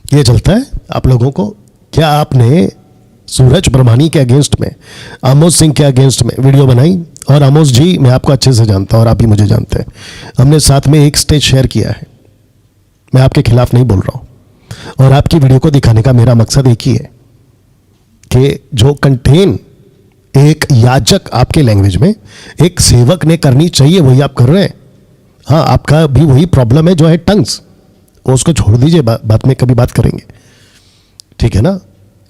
[SPEAKER 1] ये चलता है आप लोगों को। क्या आपने सूरज प्रमाणी के अगेंस्ट में, आमोस सिंह के अगेंस्ट में वीडियो बनाई? और आमोस जी मैं आपको अच्छे से जानता हूं और आप भी मुझे जानते हैं, हमने साथ में एक स्टेज शेयर किया है। मैं आपके खिलाफ नहीं बोल रहा हूं, और आपकी वीडियो को दिखाने का मेरा मकसद एक ही है कि जो कंटेन एक याजक आपके लैंग्वेज में एक सेवक ने करनी चाहिए वही आप कर रहे हैं। हाँ, आपका भी वही प्रॉब्लम है जो है टंग्स, उसको छोड़ दीजिए, बाद में कभी बात करेंगे, ठीक है ना।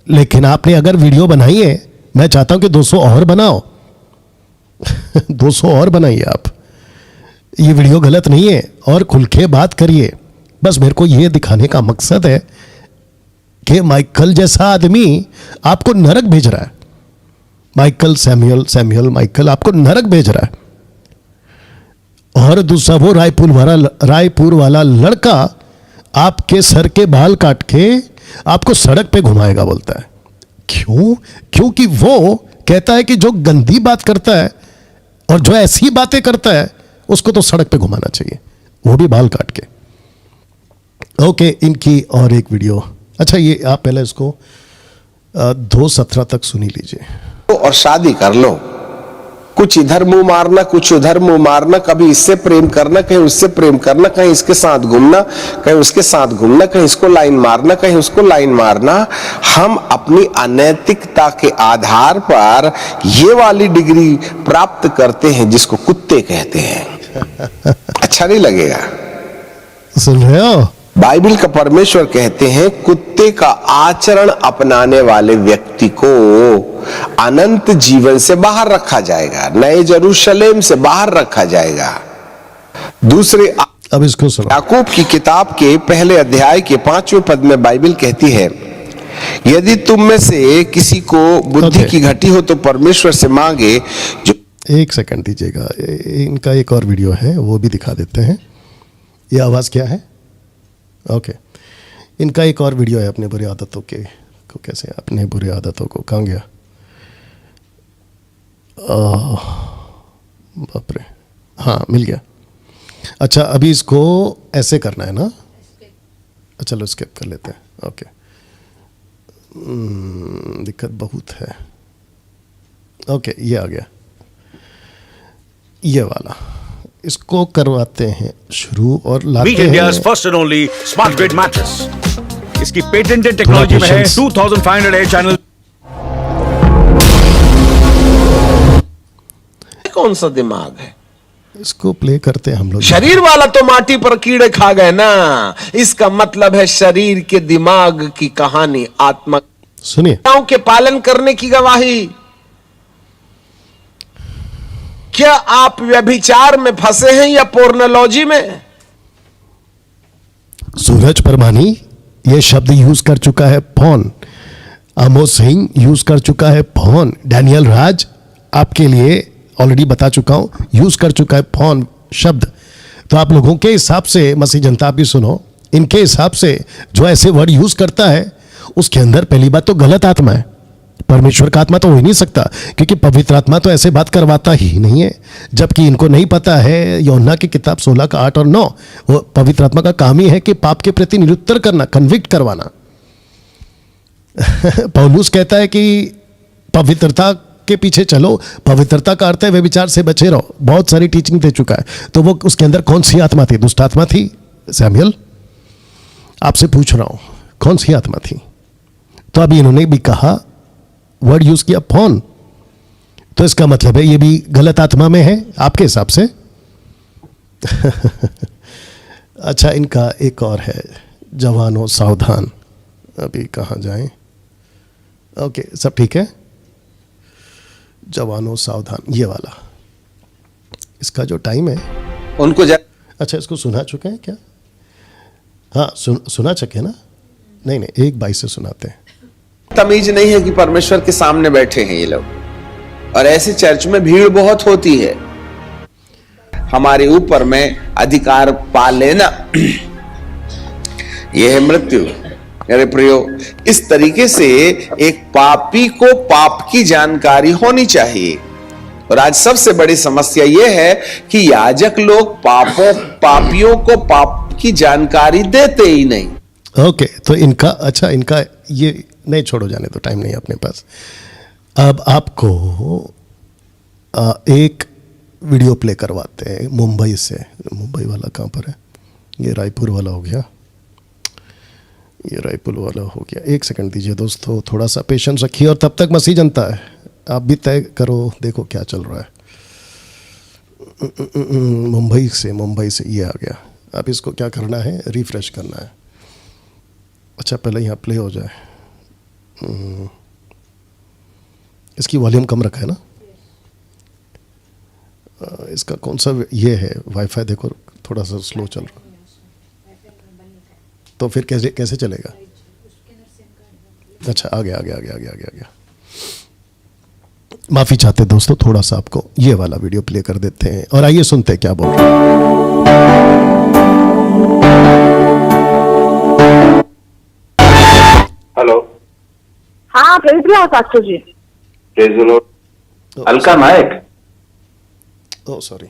[SPEAKER 1] लेकिन आपने अगर वीडियो बनाई है, मैं चाहता हूं कि 200 और बनाओ। 200 और बनाइए आप। ये वीडियो गलत नहीं है, और खुल के बात करिए। बस मेरे को यह दिखाने का मकसद है कि माइकल जैसा आदमी आपको नरक भेज रहा है। माइकल सैमुअल माइकल आपको नरक भेज रहा है। और दूसरा वो रायपुर वाला लड़का आपके सर के बाल काट के आपको सड़क पे घुमाएगा बोलता है। क्यों? क्योंकि वो कहता है कि जो गंदी बात करता है और जो ऐसी बातें करता है उसको तो सड़क पे घुमाना चाहिए, वो भी बाल काट के। ओके, इनकी और एक वीडियो। अच्छा, ये आप पहले इसको 2:17 तक सुनी लीजिए।
[SPEAKER 8] और शादी कर लो, कुछ इधर मुंह मारना, कुछ उधर मुंह मारना, कभी इससे प्रेम करना, कहीं उससे प्रेम करना, कहीं इसके साथ घूमना, कहीं उसके साथ घूमना, कहीं इसको लाइन मारना, कहीं उसको लाइन मारना। हम अपनी अनैतिकता के आधार पर ये वाली डिग्री प्राप्त करते हैं जिसको कुत्ते कहते हैं। अच्छा नहीं लगेगा?
[SPEAKER 1] सुन रहे हो?
[SPEAKER 8] बाइबल का परमेश्वर कहते हैं कुत्ते का आचरण अपनाने वाले व्यक्ति को अनंत जीवन से बाहर रखा जाएगा, नए यरूशलेम से बाहर रखा जाएगा। दूसरे
[SPEAKER 1] अब इसको सुनो।
[SPEAKER 8] याकूब की किताब के पहले अध्याय के 5वें पद में बाइबल कहती है, यदि तुम में से किसी को बुद्धि की घटी हो तो परमेश्वर से मांगे। जो
[SPEAKER 1] एक सेकंड दीजिएगा, इनका एक और वीडियो है वो भी दिखा देते हैं। ये आवाज क्या है? ओके, इनका एक और वीडियो है अपने बुरी आदतों के को, कैसे अपने बुरी आदतों को, कहाँ गया? बाप रे, हाँ मिल गया। अच्छा, अभी इसको ऐसे करना है ना? चलो स्किप कर लेते हैं। ओके, दिक्कत बहुत है। ओके, ये आ गया, ये वाला इसको करवाते हैं शुरू और लाते हैं।
[SPEAKER 11] India's first and only smart bed mattress. इसकी पेटेंटेड टेक्नोलॉजी में है 2500 चैनल।
[SPEAKER 8] कौन सा दिमाग है?
[SPEAKER 1] इसको प्ले करते हैं हम लोग।
[SPEAKER 8] शरीर वाला तो माटी पर कीड़े खा गए ना, इसका मतलब है शरीर के दिमाग की कहानी, आत्मा।
[SPEAKER 1] सुनिए,
[SPEAKER 8] के पालन करने की गवाही। क्या आप व्यभिचार में फंसे हैं या पोर्नोलॉजी में?
[SPEAKER 1] सूरज परमानी ये शब्द यूज कर चुका है, फोन। आमोस सिंह यूज कर चुका है, फोन। डैनियल राज आपके लिए ऑलरेडी बता चुका हूं, यूज कर चुका है फोन शब्द। तो आप लोगों के हिसाब से, मसीह जनता भी सुनो, इनके हिसाब से जो ऐसे वर्ड यूज करता है उसके अंदर पहली बात तो गलत आत्मा है, परमेश्वर का आत्मा तो हो ही नहीं सकता, क्योंकि पवित्र आत्मा तो ऐसे बात करवाता ही नहीं है। जबकि इनको नहीं पता है यूहन्ना की किताब 16 का 8 और 9, वो पवित्र आत्मा का काम ही है कि पाप के प्रति निरुत्तर करना, कन्विक्ट करवाना। पौलुस कहता है कि पवित्रता के पीछे चलो, पवित्रता का अर्थ है व्यभिचार से बचे रहो, बहुत सारी टीचिंग दे चुका है। तो वो उसके अंदर कौन सी आत्मा थी? दुष्ट आत्मा थी? सैमुअल आपसे पूछ रहा हूं, कौन सी आत्मा थी? तो अभी इन्होंने भी कहा, वर्ड यूज किया फोन, तो इसका मतलब है ये भी गलत आत्मा में है आपके हिसाब से। अच्छा, इनका एक और है, जवान हो सावधान। अभी कहाँ जाएं? ओके, सब ठीक है। जवान हो सावधान, ये वाला, इसका जो टाइम है
[SPEAKER 8] उनको
[SPEAKER 1] अच्छा, इसको सुना चुके हैं क्या? हाँ, सुना चुके हैं ना? नहीं, 1:22 से सुनाते हैं।
[SPEAKER 8] तमीज नहीं है कि परमेश्वर के सामने बैठे हैं ये लोग, और ऐसे चर्च में भीड़ बहुत होती है। हमारे ऊपर में अधिकार पा लेना यह है मृत्यु। मेरे प्रियो, इस तरीके से एक पापी को पाप की जानकारी होनी चाहिए। और आज सबसे बड़ी समस्या यह है कि याजक लोग पापियों को पाप की जानकारी देते ही नहीं।
[SPEAKER 1] ओके, तो इनका, अच्छा, इनका ये नहीं, छोड़ो, जाने तो, टाइम नहीं अपने पास। अब आपको एक वीडियो प्ले करवाते हैं मुंबई से। मुंबई वाला कहाँ पर है? ये रायपुर वाला हो गया, ये रायपुर वाला हो गया। 1 सेकंड दीजिए दोस्तों, थोड़ा सा पेशेंस रखिए, और तब तक मसीह जनता है, आप भी तय करो, देखो क्या चल रहा है। मुंबई से ये आ गया। अब इसको क्या करना है? रिफ्रेश करना है। अच्छा, पहले यहाँ प्ले हो जाए। इसकी वॉल्यूम कम रखा है ना? इसका कौन सा ये है? वाईफाई देखो थोड़ा सा स्लो चल रहा, तो फिर कैसे चलेगा? अच्छा, आ गया। माफी चाहते दोस्तों, थोड़ा सा आपको ये वाला वीडियो प्ले कर देते हैं, और आइए सुनते हैं क्या बोल रहे हैं।
[SPEAKER 4] हेलो।
[SPEAKER 12] हाँ, पास्टर जी।
[SPEAKER 4] अलका नायक।
[SPEAKER 1] ओह सॉरी,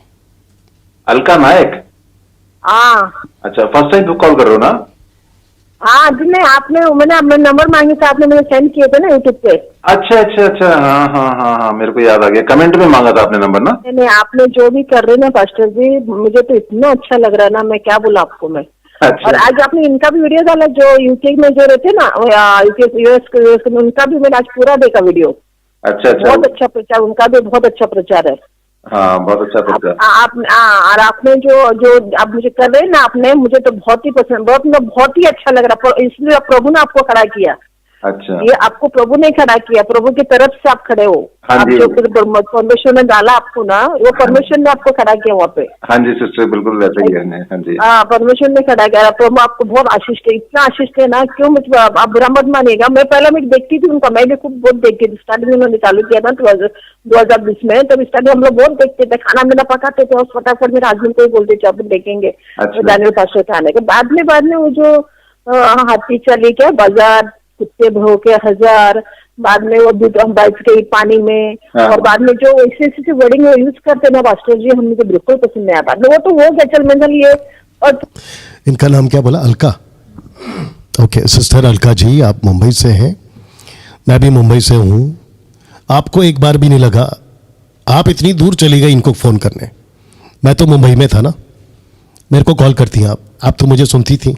[SPEAKER 4] अलका नायक।
[SPEAKER 12] हाँ।
[SPEAKER 4] अच्छा, फर्स्ट टाइम कॉल कर रहे हो ना?
[SPEAKER 12] हाँ जी, मैंने अपना नंबर मांगे थे, आपने मुझे सेंड किए थे ना यूट्यूब पे।
[SPEAKER 4] अच्छा, हाँ, मेरे को याद आ गया, कमेंट में मांगा था आपने नंबर ना?
[SPEAKER 12] नहीं, आपने जो भी कर रहे ना पास्टर जी, मुझे तो इतना अच्छा लग रहा है ना, मैं क्या बोला आपको मैं।
[SPEAKER 4] अच्छा।
[SPEAKER 12] और आज आपने इनका भी वीडियो डाला, जो यूके में जो रहते ना, यूएस में, उनका भी मैंने आज पूरा देखा वीडियो।
[SPEAKER 4] अच्छा।
[SPEAKER 12] बहुत अच्छा प्रचार, उनका भी बहुत अच्छा प्रचार है।
[SPEAKER 4] हाँ, बहुत अच्छा प्रचार।
[SPEAKER 12] और आपने जो आप मुझे कर रहे हैं ना, आपने मुझे तो बहुत ही पसंद, बहुत ही अच्छा लग रहा, इसलिए प्रभु ने आपको खड़ा किया।
[SPEAKER 4] अच्छा,
[SPEAKER 12] ये आपको प्रभु ने खड़ा किया, प्रभु की तरफ से आप खड़े हो।
[SPEAKER 4] हाँ
[SPEAKER 12] आप
[SPEAKER 4] जी।
[SPEAKER 12] जो परमेश्वर ने डाला आपको ना, वो परमेश्वर ने आपको खड़ा किया वहाँ पे।
[SPEAKER 4] हाँ जी सिस्टर, बिल्कुल वैसे ही है। हाँ जी,
[SPEAKER 12] हाँ, परमेश्वर ने खड़ा किया। प्रभु आपको बहुत आशीष दे, इतना आशीष दे ना, क्यों मुझे आप बुरा मत मानिएगा। मैं पहले देखती थी उनका, मैं भी खूब बहुत देखती थी। स्टार्टिंग में उन्होंने चालू किया था 2020 में, तब स्टार्टिंग हम लोग बहुत देखते थे, खाना पीना पकाते थे, और फटाफट मेरे हस्बैंड को ही बोलते थे, अब देखेंगे डैनियल पास्टर के आने के बाद में वो जो हाथी चली क्या बाजार, कुत्ते भौंके 1000, बाद में वो दूध हम बैठ गई पानी में, और बाद में जो ऐसे वर्डिंग यूज करते ना पास्टर जी, हमें तो बिल्कुल पसंद नहीं आया। बाद में वो तो वो क्या चल मंजल ये। और
[SPEAKER 1] इनका नाम क्या बोला? अलका। ओके, सिस्टर अलका जी, आप मुंबई से हैं, मैं भी मुंबई से हूँ। आपको एक बार भी नहीं लगा आप इतनी दूर चली गई इनको फ़ोन करने? मैं तो मुंबई में था ना, मेरे को कॉल करती हैं आप तो मुझे सुनती थी।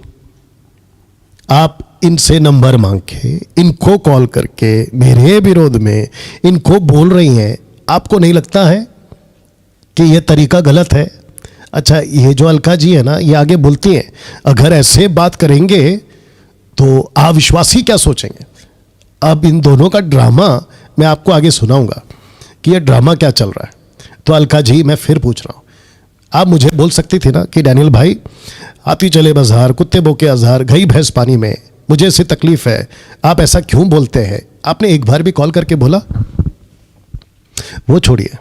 [SPEAKER 1] आप इनसे नंबर मांग के, इनको कॉल करके मेरे विरोध में इनको बोल रही हैं। आपको नहीं लगता है कि यह तरीका गलत है? अच्छा, ये जो अलका जी है ना, ये आगे बोलती हैं, अगर ऐसे बात करेंगे तो अविश्वासी क्या सोचेंगे। अब इन दोनों का ड्रामा मैं आपको आगे सुनाऊंगा कि ये ड्रामा क्या चल रहा है। तो अलका जी, मैं फिर पूछ रहा हूँ, आप मुझे बोल सकती थी ना कि डैनियल भाई, हाथी चले बाजार, कुत्ते भौंके 1000, गई भैंस पानी में, मुझे इससे तकलीफ है, आप ऐसा क्यों बोलते हैं? आपने एक बार भी कॉल करके बोला? वो छोड़िए,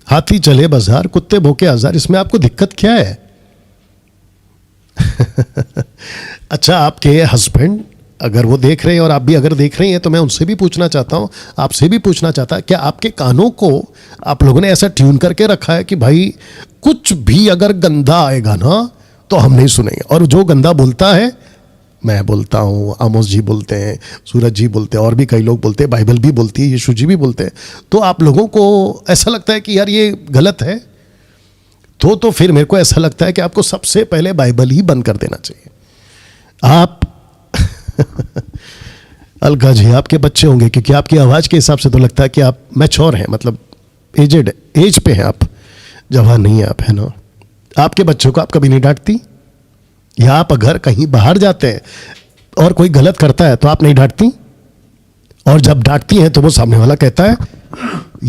[SPEAKER 1] हाथी चले बाजार, कुत्ते भौंके 1000, इसमें आपको दिक्कत क्या है? अच्छा, आपके हस्बैंड अगर वो देख रहे हैं और आप भी अगर देख रही हैं तो मैं उनसे भी पूछना चाहता हूँ, आपसे भी पूछना चाहता, क्या आपके कानों को आप लोगों ने ऐसा ट्यून करके रखा है कि भाई कुछ भी अगर गंदा आएगा ना तो हम नहीं सुनेंगे, और जो गंदा बोलता है, मैं बोलता हूँ, आमोस जी बोलते हैं, सूरज जी बोलते हैं, और भी कई लोग बोलते हैं, बाइबल भी बोलती है, यीशु जी भी बोलते हैं, तो आप लोगों को ऐसा लगता है कि यार ये गलत है, तो फिर मेरे को ऐसा लगता है कि आपको सबसे पहले बाइबल ही बंद कर देना चाहिए। आप अलका जी, आपके बच्चे होंगे, क्योंकि आपकी आवाज़ के हिसाब से तो लगता है कि आप मैच्योर हैं, मतलब एज पे हैं आप, जवान नहीं है आप, है ना। आपके बच्चों को आप कभी नहीं डांटती, या आप अगर कहीं बाहर जाते हैं और कोई गलत करता है तो आप नहीं डांटती, और जब डांटती हैं तो वो सामने वाला कहता है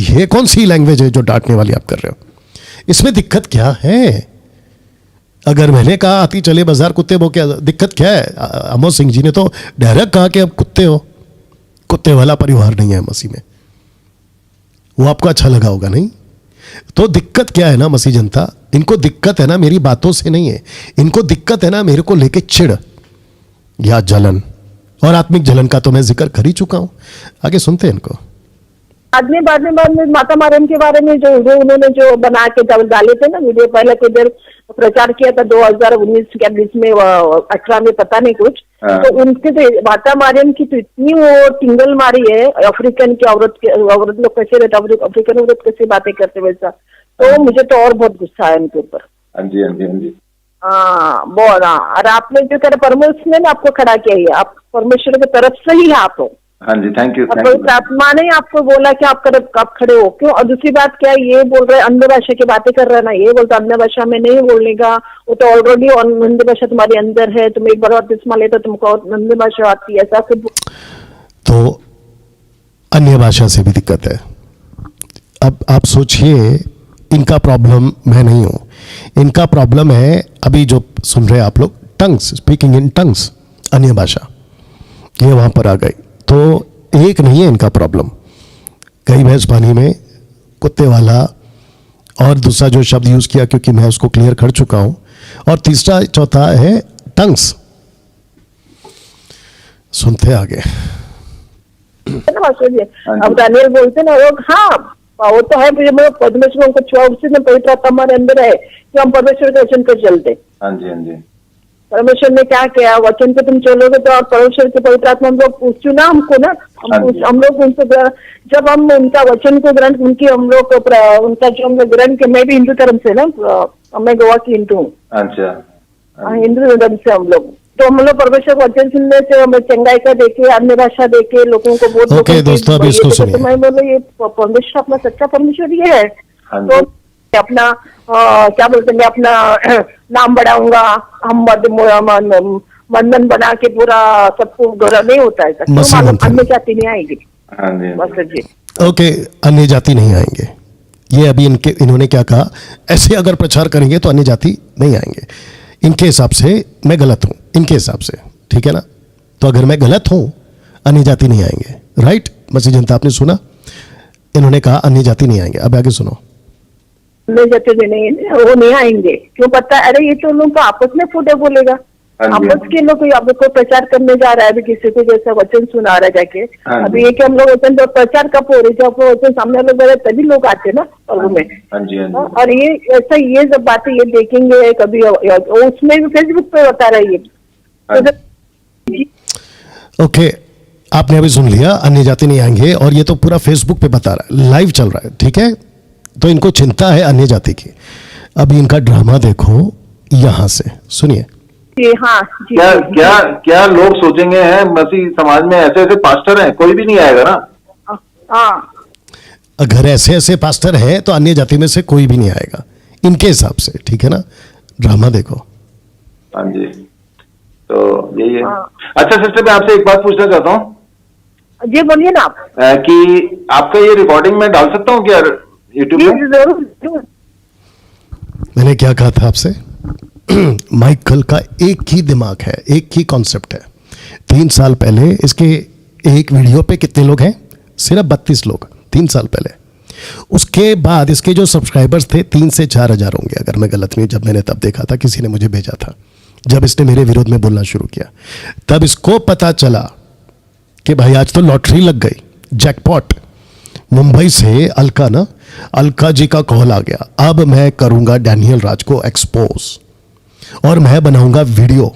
[SPEAKER 1] ये कौन सी लैंग्वेज है जो डांटने वाली आप कर रहे हो, इसमें दिक्कत क्या है? अगर मैंने कहा आती चले बाजार कुत्ते, वो क्या दिक्कत क्या है? अमोस सिंह जी ने तो डायरेक्ट कहा कि अब कुत्ते हो, कुत्ते वाला परिवार नहीं है मसीह में, वो आपको अच्छा लगा होगा नहीं? तो दिक्कत क्या है ना मसीह जनता, इनको दिक्कत है ना मेरी बातों से नहीं है, इनको दिक्कत है ना मेरे को लेके चिढ़ या जलन, और आत्मिक जलन का तो मैं जिक्र कर ही चुका हूं। आगे सुनते हैं इनको।
[SPEAKER 12] बाद में माता मारियम के बारे में जो उन्होंने जो बना के डाले थे ना वीडियो, पहले के इधर प्रचार किया था 2019 के बीच में, 18 में पता नहीं कुछ, तो उनके तो माता मारियम की तो इतनी वो टिंगल मारी है, अफ्रीकन की औरत लोग कैसे रहते, अफ्रीकन औरत कैसे बातें करते वैसा, तो मुझे तो और बहुत गुस्सा है उनके ऊपर।
[SPEAKER 4] हाँ जी, हाँ जी, हाँ जी,
[SPEAKER 12] हाँ बहुत। हाँ, और आपने जो कह रहे परमेश्वर ने आपको खड़ा किया है, आप परमेश्वर की तरफ से ही आप हो।
[SPEAKER 4] हाँ जी, थैंक यू।
[SPEAKER 12] आत्मा ने आपको बोला कि आप खड़े हो क्यों? और दूसरी बात क्या है, ये बोल रहे अन्य भाषा की बातें कर रहे हैं ना, ये बोलता अन्य भाषा में नहीं बोलने का, वो तो ऑलरेडी अन्य भाषा तुम्हारे अंदर है, तुम एक बार बपतिस्मा लेते तो तुमको अन्य भाषा आती है, ऐसा कुछ।
[SPEAKER 1] तो अन्य भाषा से भी दिक्कत है। अब आप सोचिए, इनका प्रॉब्लम मैं नहीं हूं, इनका प्रॉब्लम है अभी जो सुन रहे आप लोग, टंग्स, स्पीकिंग इन टंग्स, अन्य भाषा, ये वहां पर आ गई। तो एक नहीं है इनका प्रॉब्लम, कई भैंस पानी में, कुत्ते वाला, और दूसरा जो शब्द यूज किया क्योंकि मैं उसको क्लियर कर चुका हूं, और तीसरा चौथा है टंग्स। सुनते आगे।
[SPEAKER 12] अब दानियल बोलते ना लोग, हाँ वो तो है, परमेश्वर को छुआ, उसी में पवित्र आत्मा हमारे अंदर है कि हम परमेश्वर के वचन पर चलते।
[SPEAKER 4] हाँ जी, हाँ जी।
[SPEAKER 12] परमेश्वर ने क्या किया, वचन पे तुम चलोगे तो, और परमेश्वर के पवित्र आत्मा हम लोग पूछू ना हमको ना, हम लोग उनसे जब हम उनका वचन को ग्रहण, उनकी हम लोग उनका जो हम लोग ग्रहण के, मैं भी हिंदू धर्म से ना, मैं गोवा की हिंदू हूँ।
[SPEAKER 4] अच्छा।
[SPEAKER 12] हिंदू धर्म से हम लोग, तो हम लोग परमेश्वर का वचन सुनने से हमें चंगाई का देखे, अन्य भाषा देखे, लोगों को बहुत
[SPEAKER 1] ओके दोस्तों, अब इसको सुनिए।
[SPEAKER 12] मैं बोलो ये परमेश्वर अपना सच्चा परमेश्वर ये है, तो अपना क्या बोलते हैं, अपना नाम बढ़ाऊंगा, हम बंधन बना के पूरा सबको गौरव नहीं होता है, अन्य जाति नहीं आएगी।
[SPEAKER 1] ओके, अन्य जाति नहीं आएंगे, ये अभी इन्होंने क्या कहा, ऐसे अगर प्रचार करेंगे तो अन्य जाति नहीं आएंगे। इनके हिसाब से मैं गलत हूं, इनके हिसाब से, ठीक है ना। तो अगर मैं गलत हूं, अन्य जाति नहीं आएंगे, राइट? मसीह जनता, आपने सुना, इन्होंने कहा अन्य जाति नहीं आएंगे। अब आगे सुनो।
[SPEAKER 12] अन्य जाति नहीं, वो नहीं आएंगे, क्यों पता? अरे ये तो लोग आपस में फूटे बोलेगा, आपस के लोग कोई प्रचार करने जा रहा है, अभी किसी को जैसा वचन सुना रहा है जाके, अभी ये कि हम लोग वचन तो प्रचार कब हो रही, जब वचन सामने लोग बोले तभी लोग आते ना पर्व में। और ये ऐसा, ये सब बातें ये देखेंगे कभी, उसमें भी फेसबुक पे बता रही है।
[SPEAKER 1] ओके, आपने अभी सुन लिया, अन्य जाति नहीं आएंगे, और ये तो पूरा फेसबुक पे बता रहा है, लाइव चल रहा है, ठीक है। तो इनको चिंता है अन्य जाति की। अभी इनका ड्रामा देखो, यहां से सुनिए।
[SPEAKER 12] हाँ जी,
[SPEAKER 4] क्या लोग सोचेंगे हैं मसीह समाज में ऐसे ऐसे पास्टर हैं, कोई भी नहीं आएगा ना।
[SPEAKER 12] हाँ,
[SPEAKER 1] अगर ऐसे ऐसे पास्टर हैं तो अन्य जाति में से कोई भी नहीं आएगा इनके हिसाब से, ठीक है ना। ड्रामा देखो।
[SPEAKER 4] हाँ जी, तो यही है। अच्छा सिस्टर, मैं आपसे एक बात पूछना चाहता हूँ।
[SPEAKER 12] जी बोलिए ना आप।
[SPEAKER 4] कि आपका ये रिकॉर्डिंग मैं डाल सकता हूँ क्या यूट्यूब पे?
[SPEAKER 12] जरूर।
[SPEAKER 1] मैंने क्या कहा था आपसे, माइकल का एक ही दिमाग है, एक ही कॉन्सेप्ट है। 3 साल पहले इसके एक वीडियो पे कितने लोग हैं? सिर्फ 32 लोग, 3 साल पहले। उसके बाद इसके जो सब्सक्राइबर्स थे 3 से 4 हज़ार होंगे, अगर मैं गलत नहीं, जब मैंने तब देखा था, किसी ने मुझे भेजा था। जब इसने मेरे विरोध में बोलना शुरू किया, तब इसको पता चला कि भाई आज तो लॉटरी लग गई, जैकपॉट। मुंबई से अलका जी का कॉल आ गया, अब मैं करूंगा डैनियल राज को एक्सपोज और मैं बनाऊंगा वीडियो।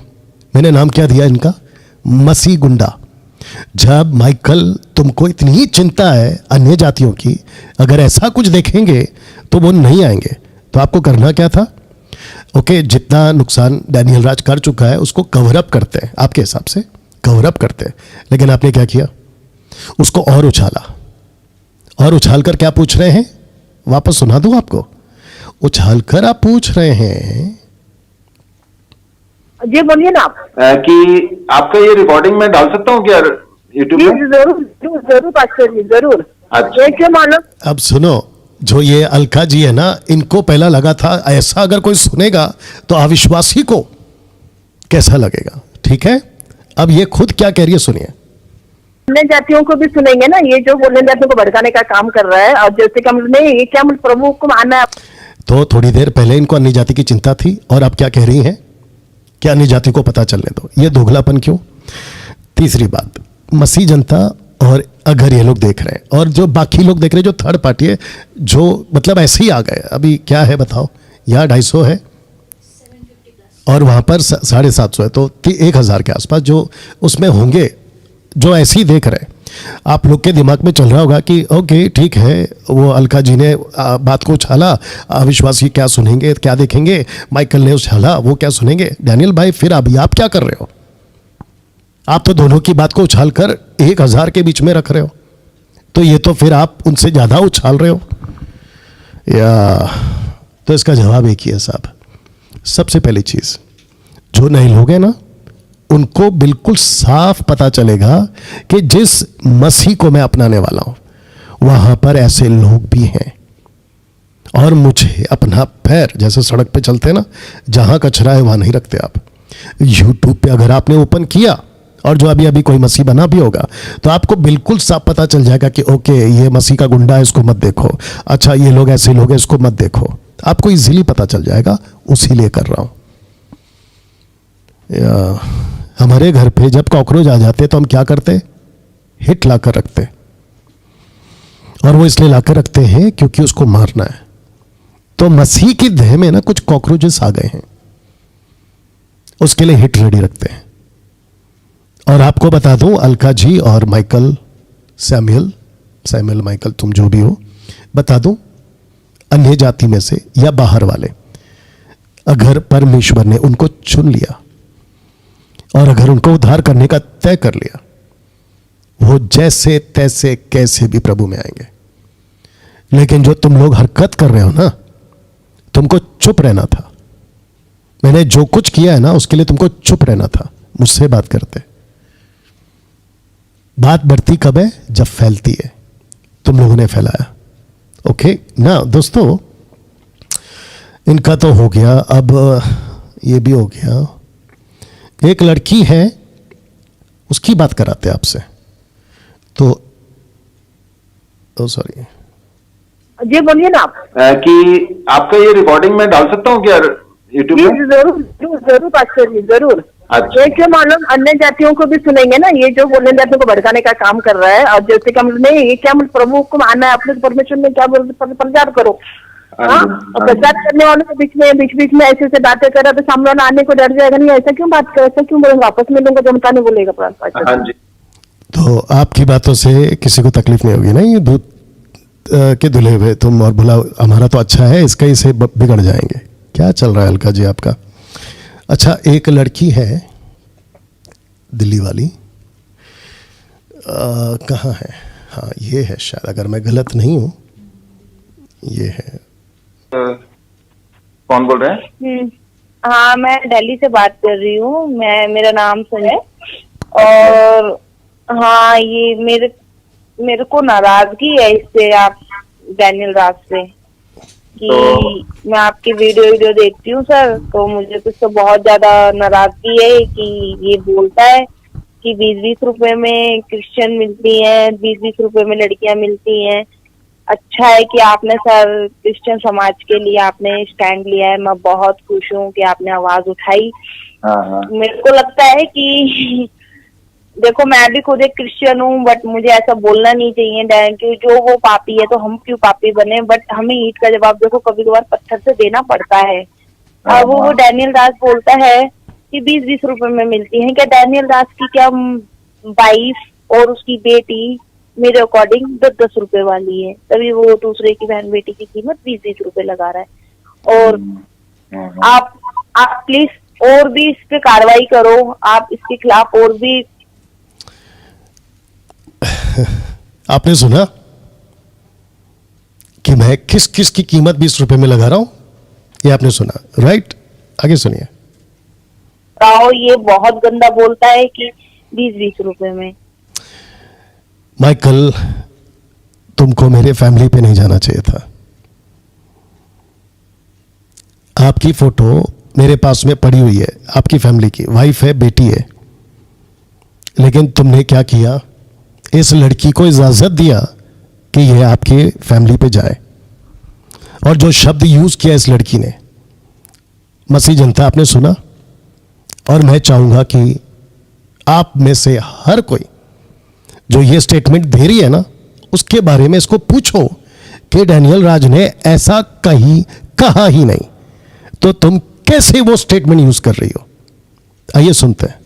[SPEAKER 1] मैंने नाम क्या दिया इनका, मसी गुंडा। जब माइकल तुमको इतनी चिंता है अन्य जातियों की, अगर ऐसा कुछ देखेंगे तो वो नहीं आएंगे, तो आपको करना क्या था? ओके, जितना नुकसान डैनियल राज कर चुका है उसको कवर अप करते हैं, आपके हिसाब से कवर अप करते हैं, लेकिन आपने क्या किया? उसको और उछाला, और उछाल कर क्या पूछ रहे हैं? वापस सुना दूं आपको। उछाल कर आप पूछ रहे हैं,
[SPEAKER 12] जी बोलिए ना आप,
[SPEAKER 4] कि आपका ये रिकॉर्डिंग मैं डाल सकता हूँ क्या यूट्यूब पे?
[SPEAKER 12] जरूर जरूर पास्टर जी, जरूर।
[SPEAKER 4] अच्छा।
[SPEAKER 12] ये क्या मालूम,
[SPEAKER 1] अब सुनो, जो ये अलका जी है ना, इनको पहला लगा था ऐसा अगर कोई सुनेगा तो अविश्वासी को कैसा लगेगा, ठीक है? अब ये खुद क्या कह रही है सुनिए।
[SPEAKER 12] अन्य जातियों को भी सुनेंगे ना, ये जो अन्य जातियों को भड़काने का काम कर रहा है, और जैसे कि हम नहीं, ये क्या प्रभु को मानना है। तो
[SPEAKER 1] थोड़ी देर पहले इनको अन्य जाति की चिंता थी, और अब क्या कह रही हैं कि अन्य जाति को पता चलने दो। ये दोगलापन क्यों? तीसरी बात, मसीह जनता, और अगर ये लोग देख रहे हैं और जो बाकी लोग देख रहे हैं, जो थर्ड पार्टी है, जो मतलब ऐसे ही आ गए, अभी क्या है बताओ, यहाँ 250 है और वहाँ पर 750 है, तो 1000 के आसपास जो उसमें होंगे जो ऐसे ही देख रहे हैं। आप लोग के दिमाग में चल रहा होगा कि ओके ठीक है, वो अलका जी ने बात को उछाला, अविश्वासी क्या सुनेंगे, क्या देखेंगे, माइकल ने उछाला, वो क्या सुनेंगे। डैनियल भाई, फिर अभी आप क्या कर रहे हो? आप तो दोनों की बात को उछाल कर 1000 के बीच में रख रहे हो, तो ये तो फिर आप उनसे ज़्यादा उछाल रहे हो या? तो इसका जवाब एक ही है साहब। सबसे पहली चीज़, जो नए लोग हैं ना, उनको बिल्कुल साफ पता चलेगा कि जिस मसीह को मैं अपनाने वाला हूं वहां पर ऐसे लोग भी हैं, और मुझे अपना पैर, जैसे सड़क पे चलते हैं ना, जहां कचरा है वहां नहीं रखते आप। यूट्यूब पे अगर आपने ओपन किया, और जो अभी कोई मसीह बना भी होगा, तो आपको बिल्कुल साफ पता चल जाएगा कि ओके ये मसीह का गुंडा है, इसको मत देखो, अच्छा ये लोग ऐसे लोग हैं, इसको मत देखो। आपको इजीली पता चल जाएगा, उसी लिए कर रहा हूं। हमारे घर पे जब कॉकरोच आ जाते तो हम क्या करते? हिट लाकर रखते, और वो इसलिए लाकर रखते हैं क्योंकि उसको मारना है। तो मसीह की देह में ना कुछ कॉकरोचेस आ गए हैं, उसके लिए हिट रेडी रखते हैं। और आपको बता दूं, अलका जी और माइकल, सैमुअल माइकल, तुम जो भी हो, बता दूं, अन्य जाति में से या बाहर वाले, अगर परमेश्वर ने उनको चुन लिया और अगर उनको उद्धार करने का तय कर लिया, वो जैसे तैसे कैसे भी प्रभु में आएंगे। लेकिन जो तुम लोग हरकत कर रहे हो ना, तुमको चुप रहना था। मैंने जो कुछ किया है ना, उसके लिए तुमको चुप रहना था, मुझसे बात करते। बात बढ़ती कब है? जब फैलती है। तुम लोगों ने फैलाया, ओके ना दोस्तों। इनका तो हो गया, अब ये भी हो गया। एक लड़की है, उसकी बात कराते आपसे, तो सॉरी
[SPEAKER 12] जी बोलिए ना आप,
[SPEAKER 4] कि आपका ये रिकॉर्डिंग मैं डाल सकता हूँ क्या यूट्यूब पे?
[SPEAKER 12] जरूर जरूर पास्टर जी, जरूर।
[SPEAKER 4] अच्छा।
[SPEAKER 12] ये क्या मालूम, अन्य जातियों को भी सुनेंगे ना, ये जो अन्य जातियों को भड़काने का काम कर रहा है, और जैसे कि हम नहीं, ये क्या प्रभु को मानना है, अपने परमेश्वर में क्या प्रचार करो। हाँ, और प्रचार करने वालों के बीच में ऐसे बातें कर रहा, तो सामने वाला आने को डर जाएगा, नहीं ऐसा क्यों बात कर, ऐसा क्यों बोलेंगे, आपस में लोगों को जमता नहीं बोलेगा।
[SPEAKER 4] हाँ जी।
[SPEAKER 1] तो आपकी बातों से किसी को तकलीफ नहीं होगी ना? ये दूध के धुले हुए तुम, और बोला हमारा तो अच्छा है, इसका ही से बिगड़ जाएंगे। क्या चल रहा है अलका जी आपका? अच्छा, एक लड़की है दिल्ली वाली, कहाँ है? हाँ ये है शायद, अगर मैं गलत नहीं हूँ, ये है।
[SPEAKER 4] कौन बोल रहे हैं?
[SPEAKER 13] हाँ, मैं दिल्ली से बात कर रही हूँ। मेरा नाम संजय, और हाँ ये मेरे को नाराजगी है इससे, आप डैनियल राज से, कि मैं आपकी वीडियो देखती हूँ सर, तो मुझे कुछ तो बहुत ज्यादा नाराजगी है कि ये बोलता है कि 20-20 रुपए में क्रिश्चियन मिलती हैं, 20-20 रुपए में लड़कियां मिलती हैं। अच्छा है कि आपने सर क्रिश्चियन समाज के लिए आपने स्टैंड लिया है, मैं बहुत खुश हूँ कि आपने आवाज उठाई। मेरे को लगता है कि देखो मैं भी खुद एक क्रिश्चियन हूँ, बट मुझे ऐसा बोलना नहीं चाहिए कि जो वो पापी है तो हम क्यों पापी बने, बट हमें ईंट का जवाब देखो कभी कभार पत्थर से देना पड़ता है। वो डैनियल दास बोलता है कि 20-20 रुपए में मिलती है। क्या डैनियल दास की क्या वाइफ और उसकी बेटी मेरे अकॉर्डिंग 10-10 रुपए वाली है, तभी वो दूसरे की बहन बेटी की कीमत 20-20 रुपए लगा रहा है। और आप प्लीज और भी इस पे कार्रवाई करो, आप इसके खिलाफ और भी।
[SPEAKER 1] आपने सुना कि मैं किस किस की कीमत 20 रुपए में लगा रहा हूं, ये आपने सुना, राइट? आगे सुनिए।
[SPEAKER 13] ये बहुत गंदा बोलता है कि 20-20 रुपए में।
[SPEAKER 1] माइकल, तुमको मेरे फैमिली पे नहीं जाना चाहिए था। आपकी फोटो मेरे पास में पड़ी हुई है, आपकी फैमिली की, वाइफ है, बेटी है, लेकिन तुमने क्या किया, इस लड़की को इजाजत दिया कि यह आपके फैमिली पे जाए, और जो शब्द यूज किया इस लड़की ने, मसीह जनता, आपने सुना। और मैं चाहूंगा कि आप में से हर कोई जो ये स्टेटमेंट दे रही है ना, उसके बारे में इसको पूछो कि डैनियल राज ने ऐसा कहीं कहा ही नहीं, तो तुम कैसे वो स्टेटमेंट यूज कर रही हो? आइए सुनते हैं।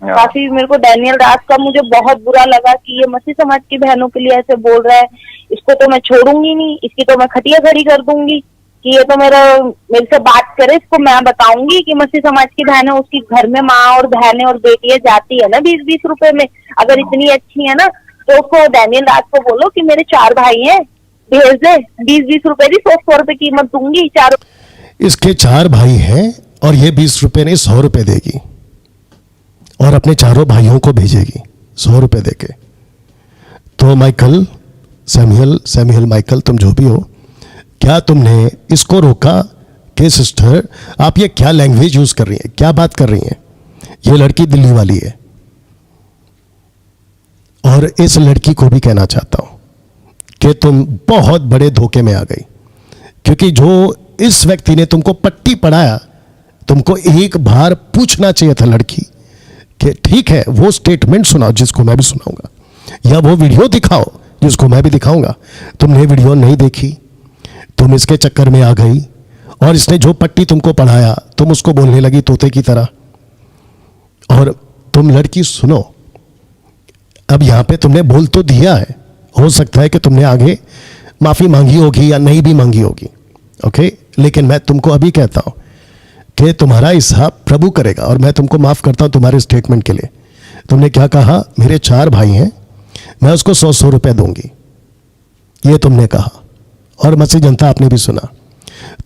[SPEAKER 13] काफी मेरे को डैनियल राज का मुझे बहुत बुरा लगा कि ये मसीह समाज की बहनों के लिए ऐसे बोल रहा है। इसको तो मैं छोड़ूंगी नहीं, इसकी तो मैं खटिया खड़ी कर दूंगी कि ये तो मेरे से बात करे, इसको मैं बताऊंगी कि मसीह समाज की बहन है, उसकी घर में माँ और बहनें और बेटियां जाती है ना 20-20 रुपए में, अगर इतनी अच्छी है ना तो उसको डैनियल राज को बोलो कि मेरे 4 भाई हैं, भेज दे 20-20 रुपए की, 100 रुपए कीमत दूंगी। 4
[SPEAKER 1] इसके 4 भाई हैं और ये 20 रुपए नहीं 100 रुपए देगी, और अपने 4 भाइयों को भेजेगी 100 रुपए देके। तो माइकल, सैमुअल माइकल, तुम जो भी हो, क्या तुमने इसको रोका कि सिस्टर आप ये क्या लैंग्वेज यूज कर रही हैं, क्या बात कर रही हैं? ये लड़की दिल्ली वाली है, और इस लड़की को भी कहना चाहता हूं कि तुम बहुत बड़े धोखे में आ गई, क्योंकि जो इस व्यक्ति ने तुमको पट्टी पढ़ाया, तुमको एक बार पूछना चाहिए था लड़की कि ठीक है वो स्टेटमेंट सुनाओ जिसको मैं भी सुनाऊंगा, या वो वीडियो दिखाओ जिसको मैं भी दिखाऊंगा। तुमने वीडियो नहीं देखी, तुम इसके चक्कर में आ गई, और इसने जो पट्टी तुमको पढ़ाया तुम उसको बोलने लगी तोते की तरह। और तुम लड़की सुनो, अब यहां पे तुमने बोल तो दिया है, हो सकता है कि तुमने आगे माफी मांगी होगी या नहीं भी मांगी होगी, ओके, लेकिन मैं तुमको अभी कहता हूं कि तुम्हारा हिसाब प्रभु करेगा, और मैं तुमको माफ करता हूं तुम्हारे स्टेटमेंट के लिए। तुमने क्या कहा? मेरे 4 भाई हैं, मैं उसको 100 रुपए दूंगी, ये तुमने कहा, और मसीह जनता आपने भी सुना।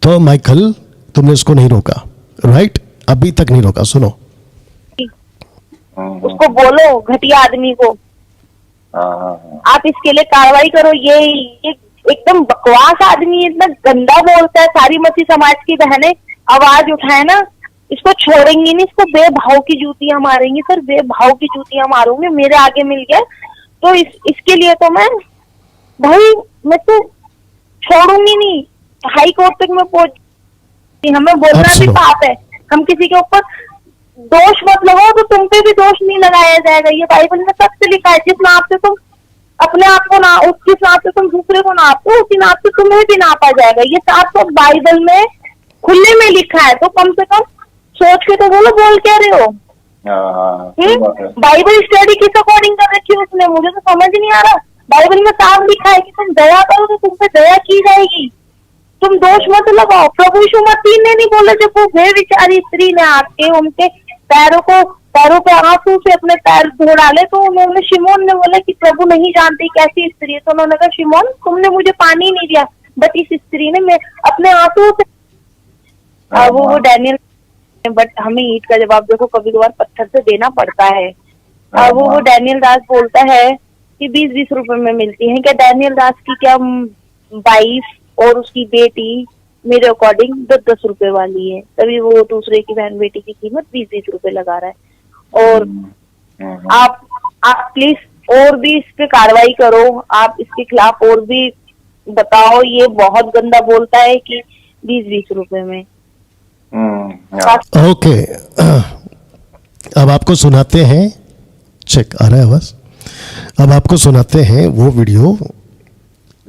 [SPEAKER 1] तो माइकल, तुमने उसको नहीं रोका, राइट? अभी तक नहीं रोका। सुनो,
[SPEAKER 13] उसको बोलो घटिया आदमी को, आप इसके लिए कार्रवाई करो। ये एकदम बकवास आदमी है, इतना गंदा बोलता है। सारी मसीह समाज की बहनें आवाज उठाए ना, इसको छोड़ेंगी नहीं, इसको बेभाव की जूतियां मारेंगी सर, बेभाव की जूतियां मारूंगी। मेरे आगे मिल गया तो इसके लिए तो मैं तो छोड़ूंगी नहीं, हाई कोर्ट तक मैं पहुंच। हमें बोलना भी पाप है, हम किसी के ऊपर दोष मत लगाओ तो तुम पे भी दोष नहीं लगाया जाएगा। ये बाइबल में सच से लिखा है, जिस नाप से तुम अपने आप को ना, जिस नाप से तुम दूसरे को नापो, उसी नाप से तुम्हें भी नापा जाएगा। ये साफ तो बाइबल में खुले में लिखा है, तो कम से कम सोच के तो बोलो, बोल क्या रहे हो? बाइबल स्टडी किस अकॉर्डिंग कर रखी है उसने, मुझे तो समझ नहीं आ रहा। बाइबल में साफ लिखा है कि तुम दया करो तो तुम पे दया की जाएगी, तुम दोष मत लगाओ। प्रभु यीशु मसीह ने नहीं बोला, जब वो बेविचारी स्त्री ने आके उनके पैरों पे आंसू से अपने पैर धो डाले, तो उन्होंने, शिमोन ने बोला कि प्रभु नहीं जानती कैसी स्त्री है, तो उन्होंने कहा शिमोन तुमने मुझे पानी नहीं दिया, बट इस स्त्री ने मैं अपने आंसू से वो डैनियल, बट हमें ईंट का जवाब देखो कभी कभार पत्थर से देना पड़ता है। वो डैनियल दास बोलता है कि 20-20 रुपए में मिलती है। क्या डैनियल दास की क्या वाइफ और उसकी बेटी मेरे अकॉर्डिंग 10-10 रुपए वाली है, तभी वो दूसरे की बहन बेटी की कीमत 20-20 रुपए लगा रहा है। और आप प्लीज और भी इस पे कार्रवाई करो, आप इसके खिलाफ और भी बताओ। ये बहुत गंदा बोलता है कि 20-20 रुपए में।
[SPEAKER 1] ओके, अब आपको सुनाते हैं, चेक आ रहा है आवाज, अब आपको सुनाते हैं वो वीडियो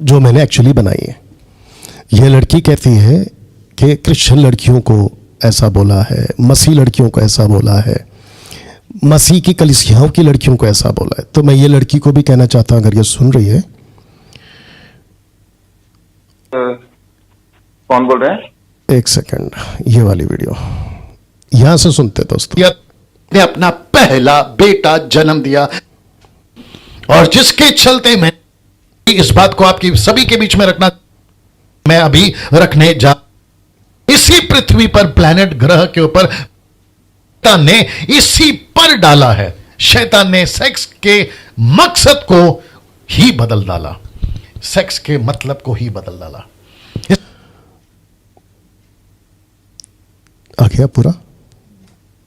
[SPEAKER 1] जो मैंने एक्चुअली बनाई है। ये लड़की कहती है कि क्रिश्चियन लड़कियों को ऐसा बोला है, मसीह लड़कियों को ऐसा बोला है, मसीह की कलीसियाओं की लड़कियों को ऐसा बोला है। तो मैं ये लड़की को भी कहना चाहता हूं, अगर ये सुन रही है।
[SPEAKER 4] कौन बोल रहे हैं?
[SPEAKER 1] एक सेकंड, ये वाली वीडियो यहां से सुनते दोस्तों।
[SPEAKER 14] ने अपना पहला बेटा जन्म दिया और जिसके चलते मैं इस बात को आपकी सभी के बीच में रखना, मैं अभी रखने जा, इसी पृथ्वी पर प्लैनेट ग्रह के ऊपर शैतान ने इसी पर डाला है। शैतान ने सेक्स के मकसद को ही बदल डाला, सेक्स के मतलब को ही बदल डाला।
[SPEAKER 1] आ गया पूरा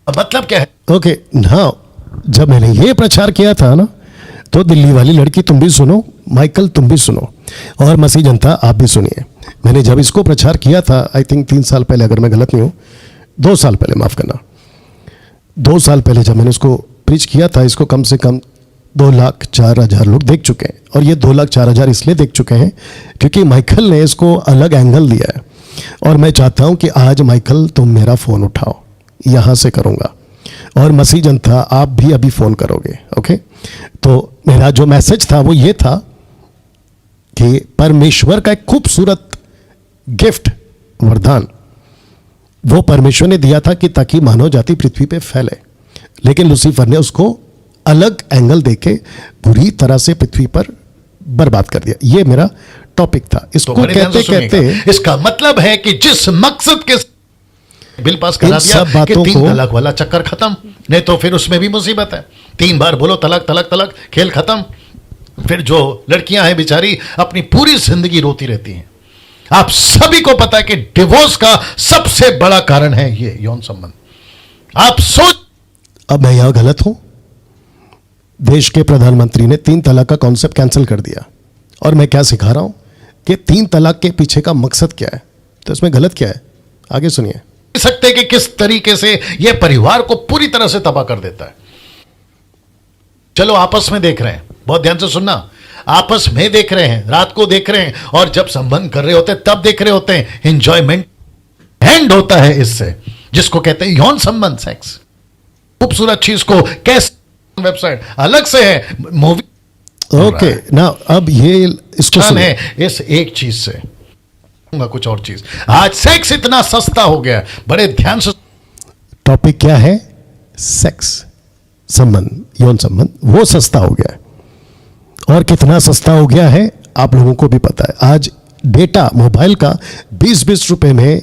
[SPEAKER 14] मतलब क्या है?
[SPEAKER 1] ओके ना, जब मैंने ये प्रचार किया था ना, तो दिल्ली वाली लड़की तुम भी सुनो, माइकल तुम भी सुनो, और मसीह जनता आप भी सुनिए। मैंने जब इसको प्रचार किया था, आई थिंक 3 साल पहले, अगर मैं गलत नहीं हूं, 2 साल पहले, माफ करना, 2 साल पहले जब मैंने इसको प्रीच किया था, इसको कम से कम 2,04,000 लोग देख चुके हैं। और ये 2,04,000 इसलिए देख चुके हैं क्योंकि माइकल ने इसको अलग एंगल दिया है। और मैं चाहता हूं कि आज माइकल तुम मेरा फोन उठाओ, यहां से करूंगा, और मसीह जनता आप भी अभी फोन करोगे। ओके, तो मेरा जो मैसेज था वो ये था कि परमेश्वर का एक खूबसूरत गिफ्ट, वरदान, वो परमेश्वर ने दिया था कि ताकि मानव जाति पृथ्वी पे फैले, लेकिन लूसीफर ने उसको अलग एंगल देके बुरी तरह से पृथ्वी पर बर्बाद कर दिया। ये मेरा टॉपिक था। इसको
[SPEAKER 14] तो
[SPEAKER 1] कहते कहते
[SPEAKER 14] इसका मतलब है कि जिस मकसद के बिल पास करा दिया
[SPEAKER 1] सब बातों
[SPEAKER 14] कि 3
[SPEAKER 1] को,
[SPEAKER 14] तलाक वाला चक्कर खत्म, नहीं तो फिर उसमें भी मुसीबत है। 3 बार बोलो तलाक तलाक तलाक, खेल खत्म। फिर जो लड़कियां हैं बेचारी अपनी पूरी जिंदगी रोती रहती हैं। आप सभी को पता है कि डिवोर्स का सबसे बड़ा कारण है ये यौन संबंध। आप सोच,
[SPEAKER 1] अब मैं यहां गलत हूं? देश के प्रधानमंत्री ने 3 तलाक का कॉन्सेप्ट कैंसिल कर दिया, और मैं क्या सिखा रहा हूं कि 3 तलाक के पीछे का मकसद क्या है, तो इसमें गलत क्या है, आगे सुनिए।
[SPEAKER 14] सकते कि किस तरीके से यह परिवार को पूरी तरह से तबाह कर देता है। चलो आपस में देख रहे हैं, बहुत ध्यान से सुनना, आपस में देख रहे हैं, रात को देख रहे हैं, और जब संबंध कर रहे होते हैं तब देख रहे होते हैं। एंजॉयमेंट एंड होता है इससे, जिसको कहते हैं यौन संबंध, सेक्स। खूबसूरत चीज को कैसे, वेबसाइट अलग से है, मूवी
[SPEAKER 1] ओके ना, अब ये इसको
[SPEAKER 14] है इस एक चीज से कुछ और चीज। आज सेक्स इतना सस्ता हो गया, बड़े ध्यान से।
[SPEAKER 1] टॉपिक क्या है? सेक्स, संबंध, यौन संबंध, वो सस्ता हो गया है। और कितना सस्ता हो गया है आप लोगों को भी पता है। आज डेटा मोबाइल का 20-20 रुपए में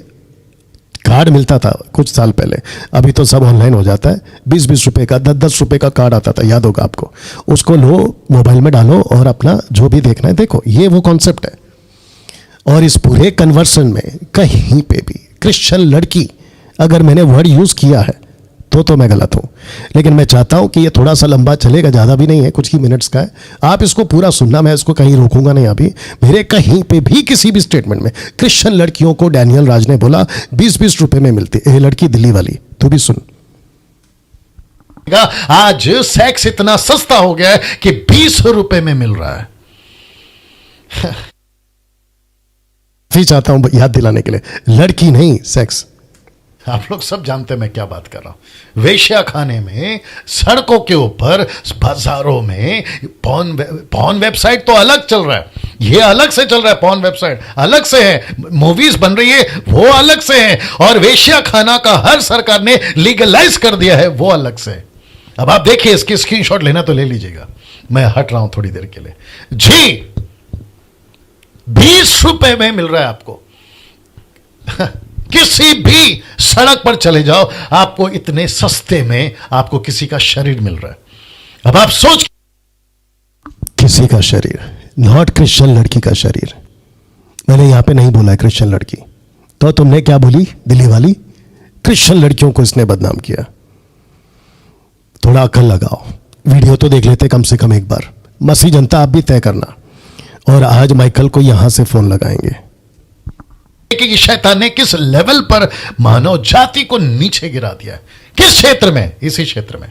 [SPEAKER 1] कार्ड मिलता था कुछ साल पहले, अभी तो सब ऑनलाइन हो जाता है। 20-20 रुपए का, 10-10 रुपए का कार्ड आता था, याद होगा आपको। उसको लो, मोबाइल में डालो और अपना जो भी देखना है देखो। ये वो कॉन्सेप्ट है। और इस पूरे कन्वर्सन में कहीं पे भी क्रिश्चियन लड़की, अगर मैंने वर्ड यूज किया है तो मैं गलत हूं, लेकिन मैं चाहता हूं कि ये थोड़ा सा लंबा चलेगा, ज्यादा भी नहीं है, कुछ ही मिनट्स का है। आप इसको पूरा सुनना, मैं इसको कहीं रोकूंगा नहीं। अभी मेरे कहीं पे भी किसी भी स्टेटमेंट में क्रिश्चियन लड़कियों को डैनियल राज ने बोला 20-20 रुपए में मिलती। ये लड़की दिल्ली वाली, तू भी सुन।
[SPEAKER 14] आज सेक्स इतना सस्ता हो गया है कि 20 रुपए में मिल रहा है।
[SPEAKER 1] फिर चाहता हूं याद दिलाने के लिए, लड़की नहीं, सेक्स।
[SPEAKER 14] आप लोग सब जानते हैं मैं क्या बात कर रहा हूं। वेश्या खाने में, सड़कों के ऊपर, बाजारों में पॉर्न वेबसाइट तो अलग चल रहा है, ये अलग से चल रहा है। पॉर्न वेबसाइट अलग से है, मूवीज बन रही है वो अलग से है, और वेश्या खाना का हर सरकार ने लीगलाइज कर दिया है वो अलग से। अब आप देखिए, इसकी स्क्रीनशॉट लेना तो ले लीजिएगा, मैं हट रहा हूं थोड़ी देर के लिए। जी 20 रुपए में मिल रहा है आपको। किसी भी सड़क पर चले जाओ, आपको इतने सस्ते में आपको किसी का शरीर मिल रहा है। अब आप सोच,
[SPEAKER 1] किसी का शरीर, नॉट क्रिश्चियन लड़की का शरीर। मैंने यहां पे नहीं बोला है क्रिश्चियन लड़की, तो तुमने क्या बोली? दिल्ली वाली। क्रिश्चियन लड़कियों को इसने बदनाम किया। थोड़ा अकल लगाओ, वीडियो तो देख लेते कम से कम एक बार। मसीह जनता आप भी तय करना। और आज माइकल को यहां से फोन लगाएंगे।
[SPEAKER 14] कि शैतान ने किस लेवल पर मानव जाति को नीचे गिरा दिया है। किस क्षेत्र में? इसी क्षेत्र में,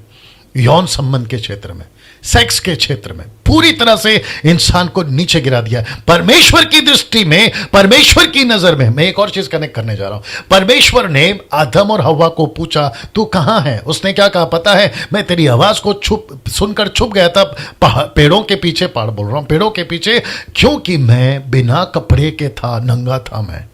[SPEAKER 14] यौन संबंध के क्षेत्र में, सेक्स के क्षेत्र में पूरी तरह से इंसान को नीचे गिरा दिया। परमेश्वर की दृष्टि में, परमेश्वर की नजर में, मैं एक और चीज कनेक्ट करने जा रहा हूं। परमेश्वर ने आदम और हव्वा को पूछा, तू कहां है? उसने क्या कहा पता है? मैं तेरी आवाज को सुनकर छुप गया था पेड़ों के पीछे। पहाड़ बोल रहा हूं, पेड़ों के पीछे, क्योंकि मैं बिना कपड़े के था, नंगा था मैं।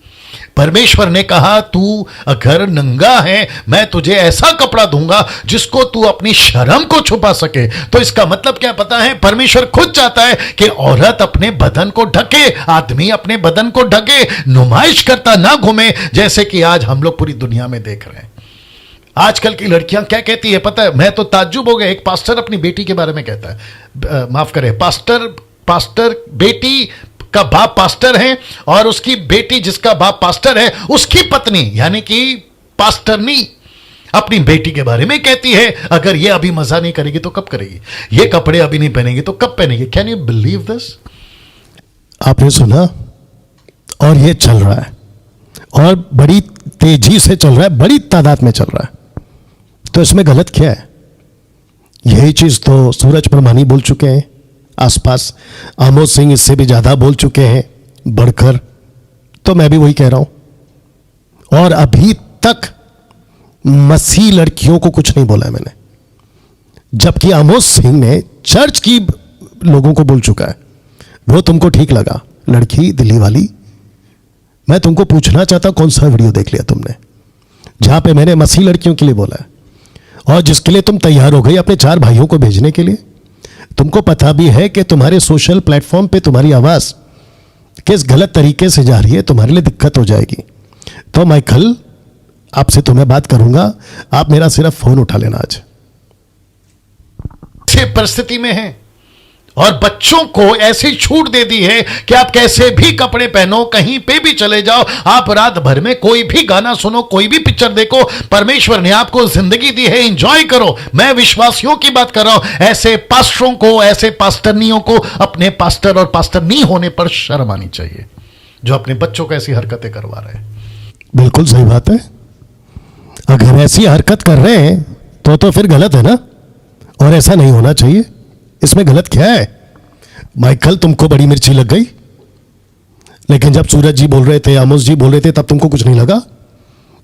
[SPEAKER 14] परमेश्वर ने कहा, तू अगर नंगा है, मैं तुझे ऐसा कपड़ा दूंगा जिसको तू अपनी शर्म को छुपा सके। तो इसका मतलब क्या पता है? परमेश्वर खुद चाहता है कि औरत अपने बदन को ढके, आदमी अपने बदन को ढके, नुमाइश करता ना घूमे, जैसे कि आज हम लोग पूरी दुनिया में देख रहे हैं। आजकल की लड़कियां क्या कहती है पता है? मैं तो ताज्जुब हो गया। एक पास्टर अपनी बेटी के बारे में कहता है, माफ करे, पास्टर बेटी का बाप पास्टर है और उसकी बेटी जिसका बाप पास्टर है, उसकी पत्नी यानी कि पास्टरनी अपनी बेटी के बारे में कहती है, अगर ये अभी मजा नहीं करेगी तो कब करेगी? ये कपड़े अभी नहीं पहनेगी तो कब पहनेगी? Can you believe this?
[SPEAKER 1] आपने सुना? और ये चल रहा है और बड़ी तेजी से चल रहा है, बड़ी तादाद में चल रहा है। तो इसमें गलत क्या है? यही चीज तो सूरज परमानी बोल चुके हैं आसपास, आमोद सिंह इससे भी ज्यादा बोल चुके हैं बढ़कर। तो मैं भी वही कह रहा हूं। और अभी तक मसीह लड़कियों को कुछ नहीं बोला है मैंने, जबकि आमोद सिंह ने चर्च की लोगों को बोल चुका है। वो तुमको ठीक लगा, लड़की दिल्ली वाली? मैं तुमको पूछना चाहता, कौन सा वीडियो देख लिया तुमने जहां पे मैंने मसीह लड़कियों के लिए बोला है और जिसके लिए तुम तैयार हो गई अपने 4 भाइयों को भेजने के लिए? तुमको पता भी है कि तुम्हारे सोशल प्लेटफॉर्म पे तुम्हारी आवाज किस गलत तरीके से जा रही है, तुम्हारे लिए दिक्कत हो जाएगी। तो माइकल, आपसे तो मैं बात करूंगा, आप मेरा सिर्फ फोन उठा लेना आज।
[SPEAKER 14] से परिस्थिति में है और बच्चों को ऐसी छूट दे दी है कि आप कैसे भी कपड़े पहनो, कहीं पे भी चले जाओ, आप रात भर में कोई भी गाना सुनो, कोई भी पिक्चर देखो। परमेश्वर ने आपको जिंदगी दी है, एंजॉय करो। मैं विश्वासियों की बात कर रहा हूं। ऐसे पास्टरों को, ऐसे पास्टरनियों को अपने पास्टर और पास्टरनी होने पर शर्म आनी चाहिए, जो अपने बच्चों को ऐसी हरकतें करवा रहे हैं।
[SPEAKER 1] बिल्कुल सही बात है। अगर ऐसी हरकत कर रहे हैं तो फिर गलत है ना, और ऐसा नहीं होना चाहिए। इसमें गलत क्या है? माइकल, तुमको बड़ी मिर्ची लग गई, लेकिन जब सूरज जी बोल रहे थे, आमोस जी बोल रहे थे, तब तुमको कुछ नहीं लगा।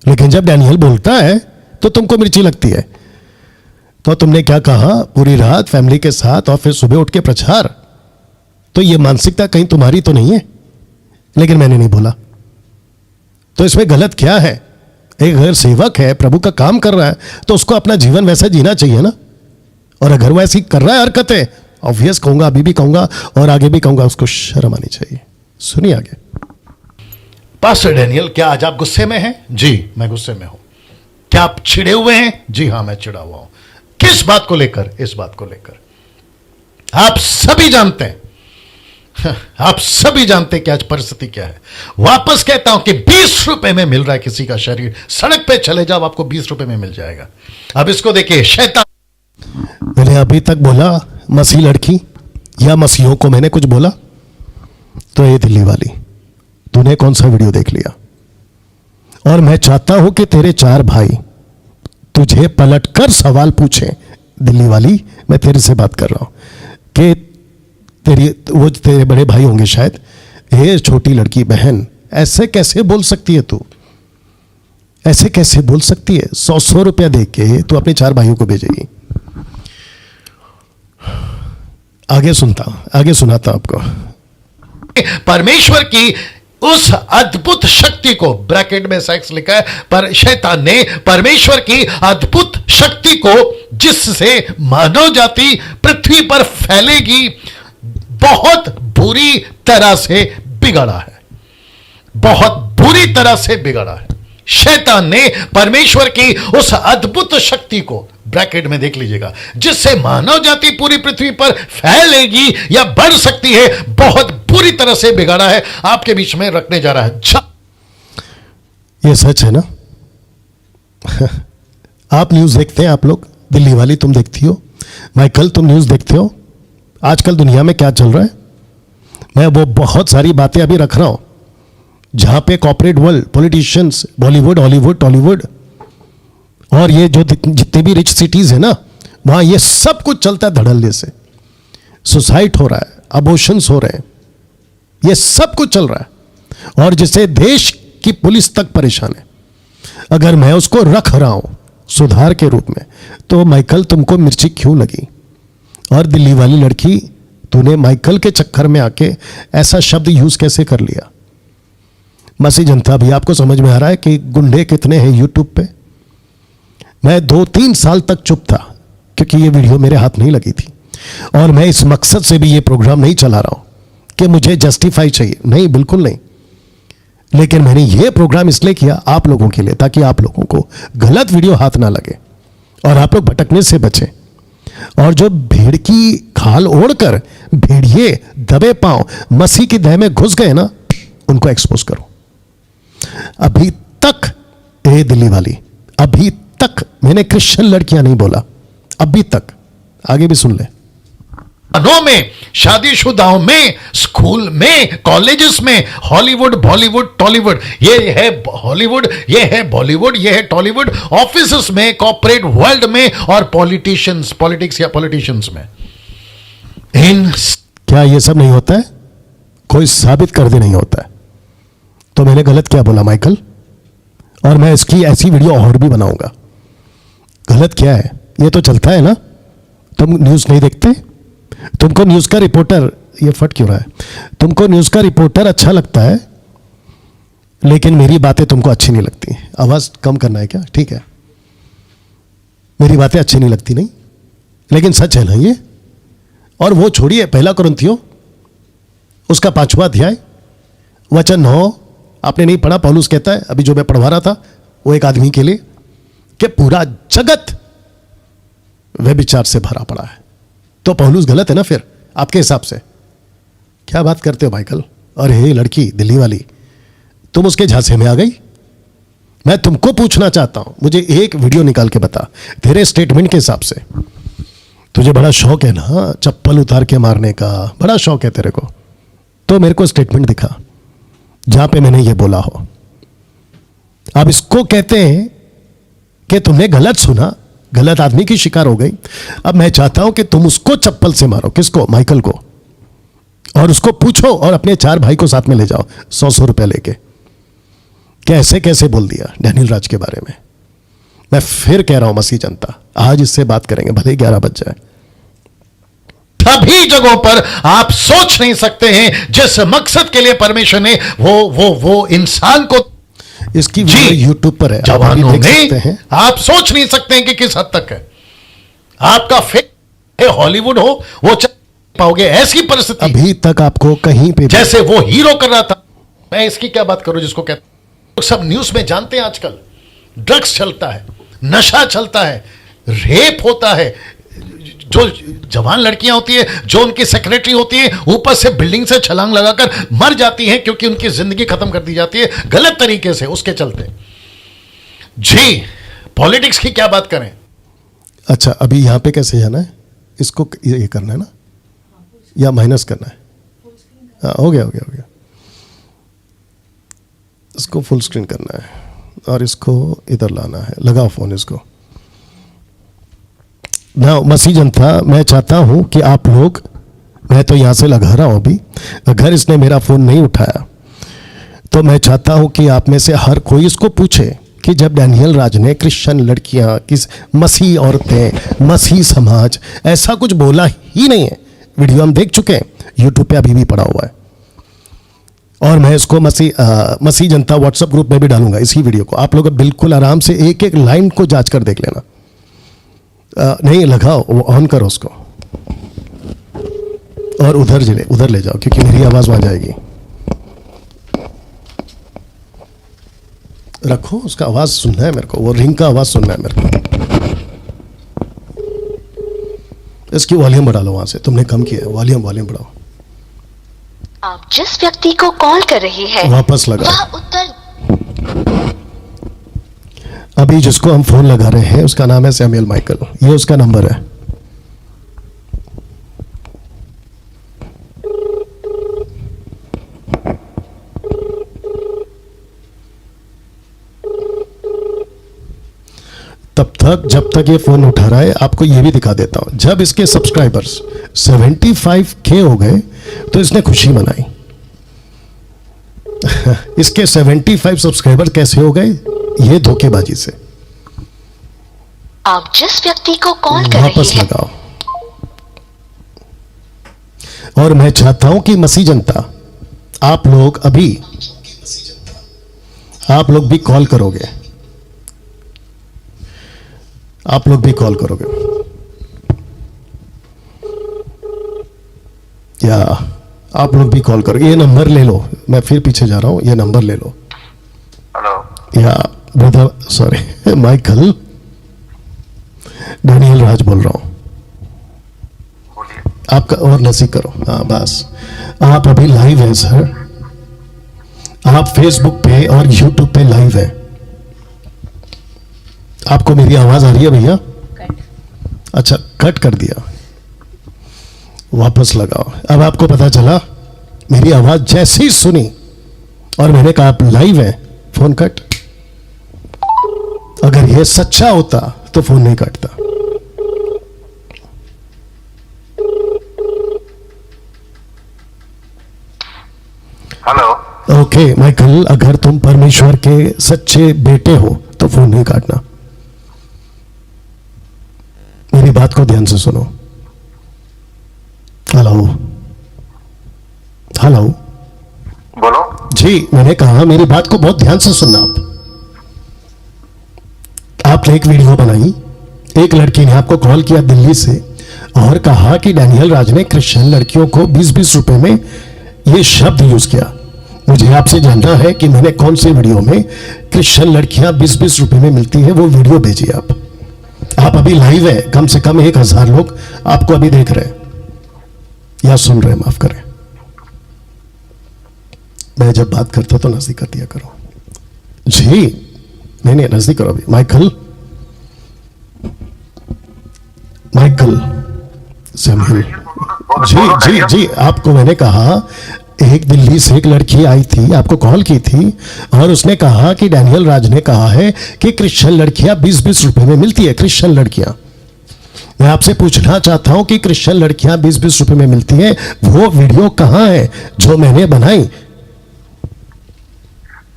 [SPEAKER 1] लेकिन जब डैनियल बोलता है तो तुमको मिर्ची लगती है। तो तुमने क्या कहा? पूरी रात फैमिली के साथ और फिर सुबह उठ के प्रचार। तो ये मानसिकता कहीं तुम्हारी तो नहीं है? लेकिन मैंने नहीं बोला। तो इसमें गलत क्या है? एक अगर सेवक है, प्रभु का काम कर रहा है, तो उसको अपना जीवन वैसा जीना चाहिए ना। और अगर वो ऐसी कर रहा है हरकतें, ऑब्वियस कहूंगा, अभी भी कहूंगा और आगे भी कहूंगा, उसको शर्म आनी चाहिए। सुनिए आगे।
[SPEAKER 14] पास्टर डैनियल, क्या आज आप गुस्से में हैं? जी, मैं गुस्से में हूं। क्या आप चिढ़े हुए हैं? जी हां, मैं चिढ़ा हुआ हूं। किस बात को लेकर? इस बात को लेकर। आप सभी जानते हैं, आप सभी जानते हैं कि आज परिस्थिति क्या है। वापस कहता हूं कि 20 रुपए में मिल रहा है किसी का शरीर। सड़क पे चले जाओ, आपको 20 रुपए में मिल जाएगा। अब इसको देखिए, शैतान।
[SPEAKER 1] मैंने अभी तक बोला मसीह लड़की या मसीहों को मैंने कुछ बोला? तो ये दिल्ली वाली, तूने कौन सा वीडियो देख लिया? और मैं चाहता हूं कि तेरे 4 भाई तुझे पलटकर सवाल पूछें। दिल्ली वाली, मैं तेरे से बात कर रहा हूं कि वो तेरे बड़े भाई होंगे शायद, ये छोटी लड़की बहन ऐसे कैसे बोल सकती है? तू ऐसे कैसे बोल सकती है? 100 रुपया दे के तू अपने 4 भाइयों को भेजेगी। आगे सुनाता आपको।
[SPEAKER 14] परमेश्वर की उस अद्भुत शक्ति को, ब्रैकेट में सेक्स लिखा है, पर शैतान ने परमेश्वर की अद्भुत शक्ति को, जिससे मानव जाति पृथ्वी पर फैलेगी, बहुत बुरी तरह से बिगड़ा है। बहुत बुरी तरह से बिगड़ा है। शैतान ने परमेश्वर की उस अद्भुत शक्ति को, ब्रैकेट में देख लीजिएगा, जिससे मानव जाति पूरी पृथ्वी पर फैलेगी या बढ़ सकती है, बहुत बुरी तरह से बिगाड़ा है। आपके बीच में रखने जा रहा है।
[SPEAKER 1] ये सच है ना? आप न्यूज देखते हैं? आप लोग, दिल्ली वाली तुम देखती हो, माइकल तुम न्यूज देखते हो? आजकल दुनिया में क्या चल रहा है? मैं वो बहुत सारी बातें अभी रख रहा हूं जहां पे corporate world, politicians, Bollywood, Hollywood, Tollywood और ये जो जितने भी रिच सिटीज है ना, वहां ये सब कुछ चलता है धड़ल्ले से। सुसाइड हो रहा है, अबॉर्शंस हो रहे हैं, ये सब कुछ चल रहा है और जिसे देश की पुलिस तक परेशान है। अगर मैं उसको रख रहा हूं सुधार के रूप में, तो माइकल तुमको मिर्ची क्यों लगी? और दिल्ली वाली लड़की, तूने माइकल के चक्कर में आके ऐसा शब्द यूज कैसे कर लिया? मसी जनता भी आपको समझ में आ रहा है कि गुंडे कितने हैं यूट्यूब पे? मैं 2-3 साल तक चुप था क्योंकि ये वीडियो मेरे हाथ नहीं लगी थी और मैं इस मकसद से भी ये प्रोग्राम नहीं चला रहा हूं कि मुझे जस्टिफाई चाहिए, नहीं, बिल्कुल नहीं। लेकिन मैंने ये प्रोग्राम इसलिए किया आप लोगों के लिए, ताकि आप लोगों को गलत वीडियो हाथ ना लगे और आप लोग भटकने से बचें। और जो भेड़ की खाल ओढ़कर भेड़िए दबे पांव मसीह की देह में घुस गए ना, उनको एक्सपोज करो। अभी तक दिल्ली वाली, अभी तक मैंने क्रिश्चियन लड़कियां नहीं बोला, अभी तक, आगे भी सुन ले।
[SPEAKER 14] में, शादीशुदाओं में, स्कूल में, कॉलेजेस में, हॉलीवुड, बॉलीवुड, टॉलीवुड, ये है हॉलीवुड, ये है बॉलीवुड, ये है टॉलीवुड, ऑफिसेस में, कॉर्पोरेट वर्ल्ड में और पॉलिटिशियंस, पॉलिटिक्स या पॉलिटिशियंस में।
[SPEAKER 1] क्या ये सब नहीं होता है? कोई साबित कर दे नहीं होता है। तो मैंने गलत क्या बोला माइकल? और मैं इसकी ऐसी वीडियो और भी बनाऊंगा। गलत क्या है? ये तो चलता है ना। तुम न्यूज़ नहीं देखते? तुमको न्यूज़ का रिपोर्टर, ये फट क्यों रहा है? तुमको न्यूज़ का रिपोर्टर अच्छा लगता है, लेकिन मेरी बातें तुमको अच्छी नहीं लगती। आवाज़ कम करना है क्या? ठीक है, मेरी बातें अच्छी नहीं लगती, नहीं, लेकिन सच है ना ये। और वो छोड़िए, 1 कुरिन्थियों उसका 5वां अध्याय वचन 9, आपने नहीं पढ़ा? पौलुस कहता है, अभी जो मैं पढ़वा रहा था वो एक आदमी के लिए, कि पूरा जगत व्यभिचार से भरा पड़ा है। तो पौलुस गलत है ना फिर आपके हिसाब से? क्या बात करते हो माइकल? और हे लड़की दिल्ली वाली, तुम उसके झांसे में आ गई। मैं तुमको पूछना चाहता हूं, मुझे एक वीडियो निकाल के बता तेरे स्टेटमेंट के हिसाब से। तुझे बड़ा शौक है ना चप्पल उतार के मारने का, बड़ा शौक है तेरे को, तो मेरे को स्टेटमेंट दिखा जहां पे मैंने ये बोला हो। अब इसको कहते हैं कि तुमने गलत सुना, गलत आदमी की शिकार हो गई। अब मैं चाहता हूं कि तुम उसको चप्पल से मारो। किसको? माइकल को। और उसको पूछो और अपने 4 भाई को साथ में ले जाओ 100 रुपए लेके, कैसे कैसे बोल दिया डैनियल राज के बारे में। मैं फिर कह रहा हूं मसीह जनता, आज इससे बात करेंगे, भले 11 बज जाए।
[SPEAKER 14] सभी जगहों पर आप सोच नहीं सकते हैं जिस मकसद के लिए परमेश्वर ने वो इंसान को,
[SPEAKER 1] इसकी वीडियो यूट्यूब पर है,
[SPEAKER 14] जवानों में आप सोच नहीं सकते हैं कि किस हद तक है। आपका फेक हॉलीवुड हो, वो पाओगे ऐसी परिस्थिति
[SPEAKER 1] अभी तक आपको कहीं पे
[SPEAKER 14] जैसे वो हीरो कर रहा था। मैं इसकी क्या बात करूं जिसको कहते सब न्यूज में जानते हैं। आजकल ड्रग्स चलता है, नशा चलता है, रेप होता है, जो जवान लड़कियां होती है, जो उनकी सेक्रेटरी होती है, ऊपर से बिल्डिंग से छलांग लगाकर मर जाती हैं क्योंकि उनकी जिंदगी खत्म कर दी जाती है गलत तरीके से, उसके चलते। जी, पॉलिटिक्स की क्या बात करें।
[SPEAKER 1] अच्छा, अभी यहां पे कैसे जाना है? इसको ये करना है ना, या माइनस करना है? हाँ, हो गया हो गया हो गया। इसको फुल स्क्रीन करना है और इसको इधर लाना है। लगाओ फोन इसको ना। मसीह जनता, मैं चाहता हूं कि आप लोग, मैं तो यहां से लगा रहा हूं अभी, अगर इसने मेरा फोन नहीं उठाया तो मैं चाहता हूं कि आप में से हर कोई इसको पूछे कि जब डैनियल राज ने क्रिश्चियन लड़कियां, किस मसीह औरतें, मसीह समाज, ऐसा कुछ बोला ही नहीं है। वीडियो हम देख चुके हैं, यूट्यूब पे अभी भी पड़ा हुआ है। और मैं इसको मसीह जनता व्हाट्सएप ग्रुप में भी डालूंगा इसी वीडियो को। आप लोग बिल्कुल आराम से एक एक लाइन को जांच कर देख लेना। नहीं लगाओ, वो ऑन करो उसको और उधर ले जाओ, क्योंकि मेरी आवाज वहां जाएगी। रखो, उसका आवाज सुनना है मेरे को, वो रिंग का आवाज सुनना है मेरे को। इसकी वॉल्यूम बढ़ा लो वहां से, तुमने कम किया है। वॉल्यूम बढ़ाओ।
[SPEAKER 15] आप जिस व्यक्ति को कॉल कर रही है
[SPEAKER 1] वापस लगा,
[SPEAKER 15] वह उत्तर।
[SPEAKER 1] अभी जिसको हम फोन लगा रहे हैं उसका नाम है सैमुअल माइकल, ये उसका नंबर है। तब तक जब तक ये फोन उठा रहा है आपको ये भी दिखा देता हूं, जब इसके सब्सक्राइबर्स 75K हो गए तो इसने खुशी मनाई। इसके 75 सब्सक्राइबर कैसे हो गए? ये धोखेबाजी से।
[SPEAKER 15] आप जिस व्यक्ति को कॉल कर
[SPEAKER 1] वापस
[SPEAKER 15] रहे हैं
[SPEAKER 1] लगाओ। और मैं चाहता हूं कि मसीह जनता आप लोग भी कॉल करोगे, आप लोग भी कॉल करोगे या आप लोग भी कॉल करोगे। ये नंबर ले लो, मैं फिर पीछे जा रहा हूं, ये नंबर ले लो।
[SPEAKER 4] हेलो
[SPEAKER 1] या ब्रदर, सॉरी माइकल, डैनियल राज बोल रहा हूं। आपका और नसीब करो। हाँ बस, आप अभी लाइव हैं सर, आप फेसबुक पे और यूट्यूब पे लाइव हैं। आपको मेरी आवाज आ रही है भैया? अच्छा, कट कर दिया, वापस लगाओ। अब आपको पता चला, मेरी आवाज जैसे ही सुनी और मैंने कहा आप लाइव हैं, फोन कट। अगर ये सच्चा होता तो फोन नहीं कटता।
[SPEAKER 4] हेलो।
[SPEAKER 1] ओके माइकल, अगर तुम परमेश्वर के सच्चे बेटे हो तो फोन नहीं काटना। मेरी बात को ध्यान से सुनो। हेलो हेलो,
[SPEAKER 4] बोलो
[SPEAKER 1] जी, मैंने कहा मेरी बात को बहुत ध्यान से सुनना। आपने एक वीडियो बनाई, एक लड़की ने आपको कॉल किया दिल्ली से और कहा कि डैनियल राज ने क्रिश्चियन लड़कियों को 20-20 रुपए में ये शब्द यूज किया। मुझे आपसे जानना है कि मैंने कौन से वीडियो में क्रिश्चियन लड़कियां 20-20 रुपए में मिलती है, वो वीडियो भेजिए आप अभी लाइव है, कम से कम 1000 लोग आपको अभी देख रहे हैं या सुन रहे हैं, माफ करें। मैं जब बात करता तो नजदीक कर दिया करो। जी नहीं, नजदीक करो अभी। माइकल सैमुअल, जी, आपको मैंने कहा एक दिल्ली से एक लड़की आई थी, आपको कॉल की थी और उसने कहा कि डैनियल राज ने कहा है कि क्रिश्चियन लड़कियां 20-20 रुपए में मिलती है। क्रिश्चियन लड़कियां, मैं आपसे पूछना चाहता हूं कि क्रिश्चियन लड़कियां 20-20 रुपए में मिलती है, वो वीडियो कहां है जो मैंने बनाई?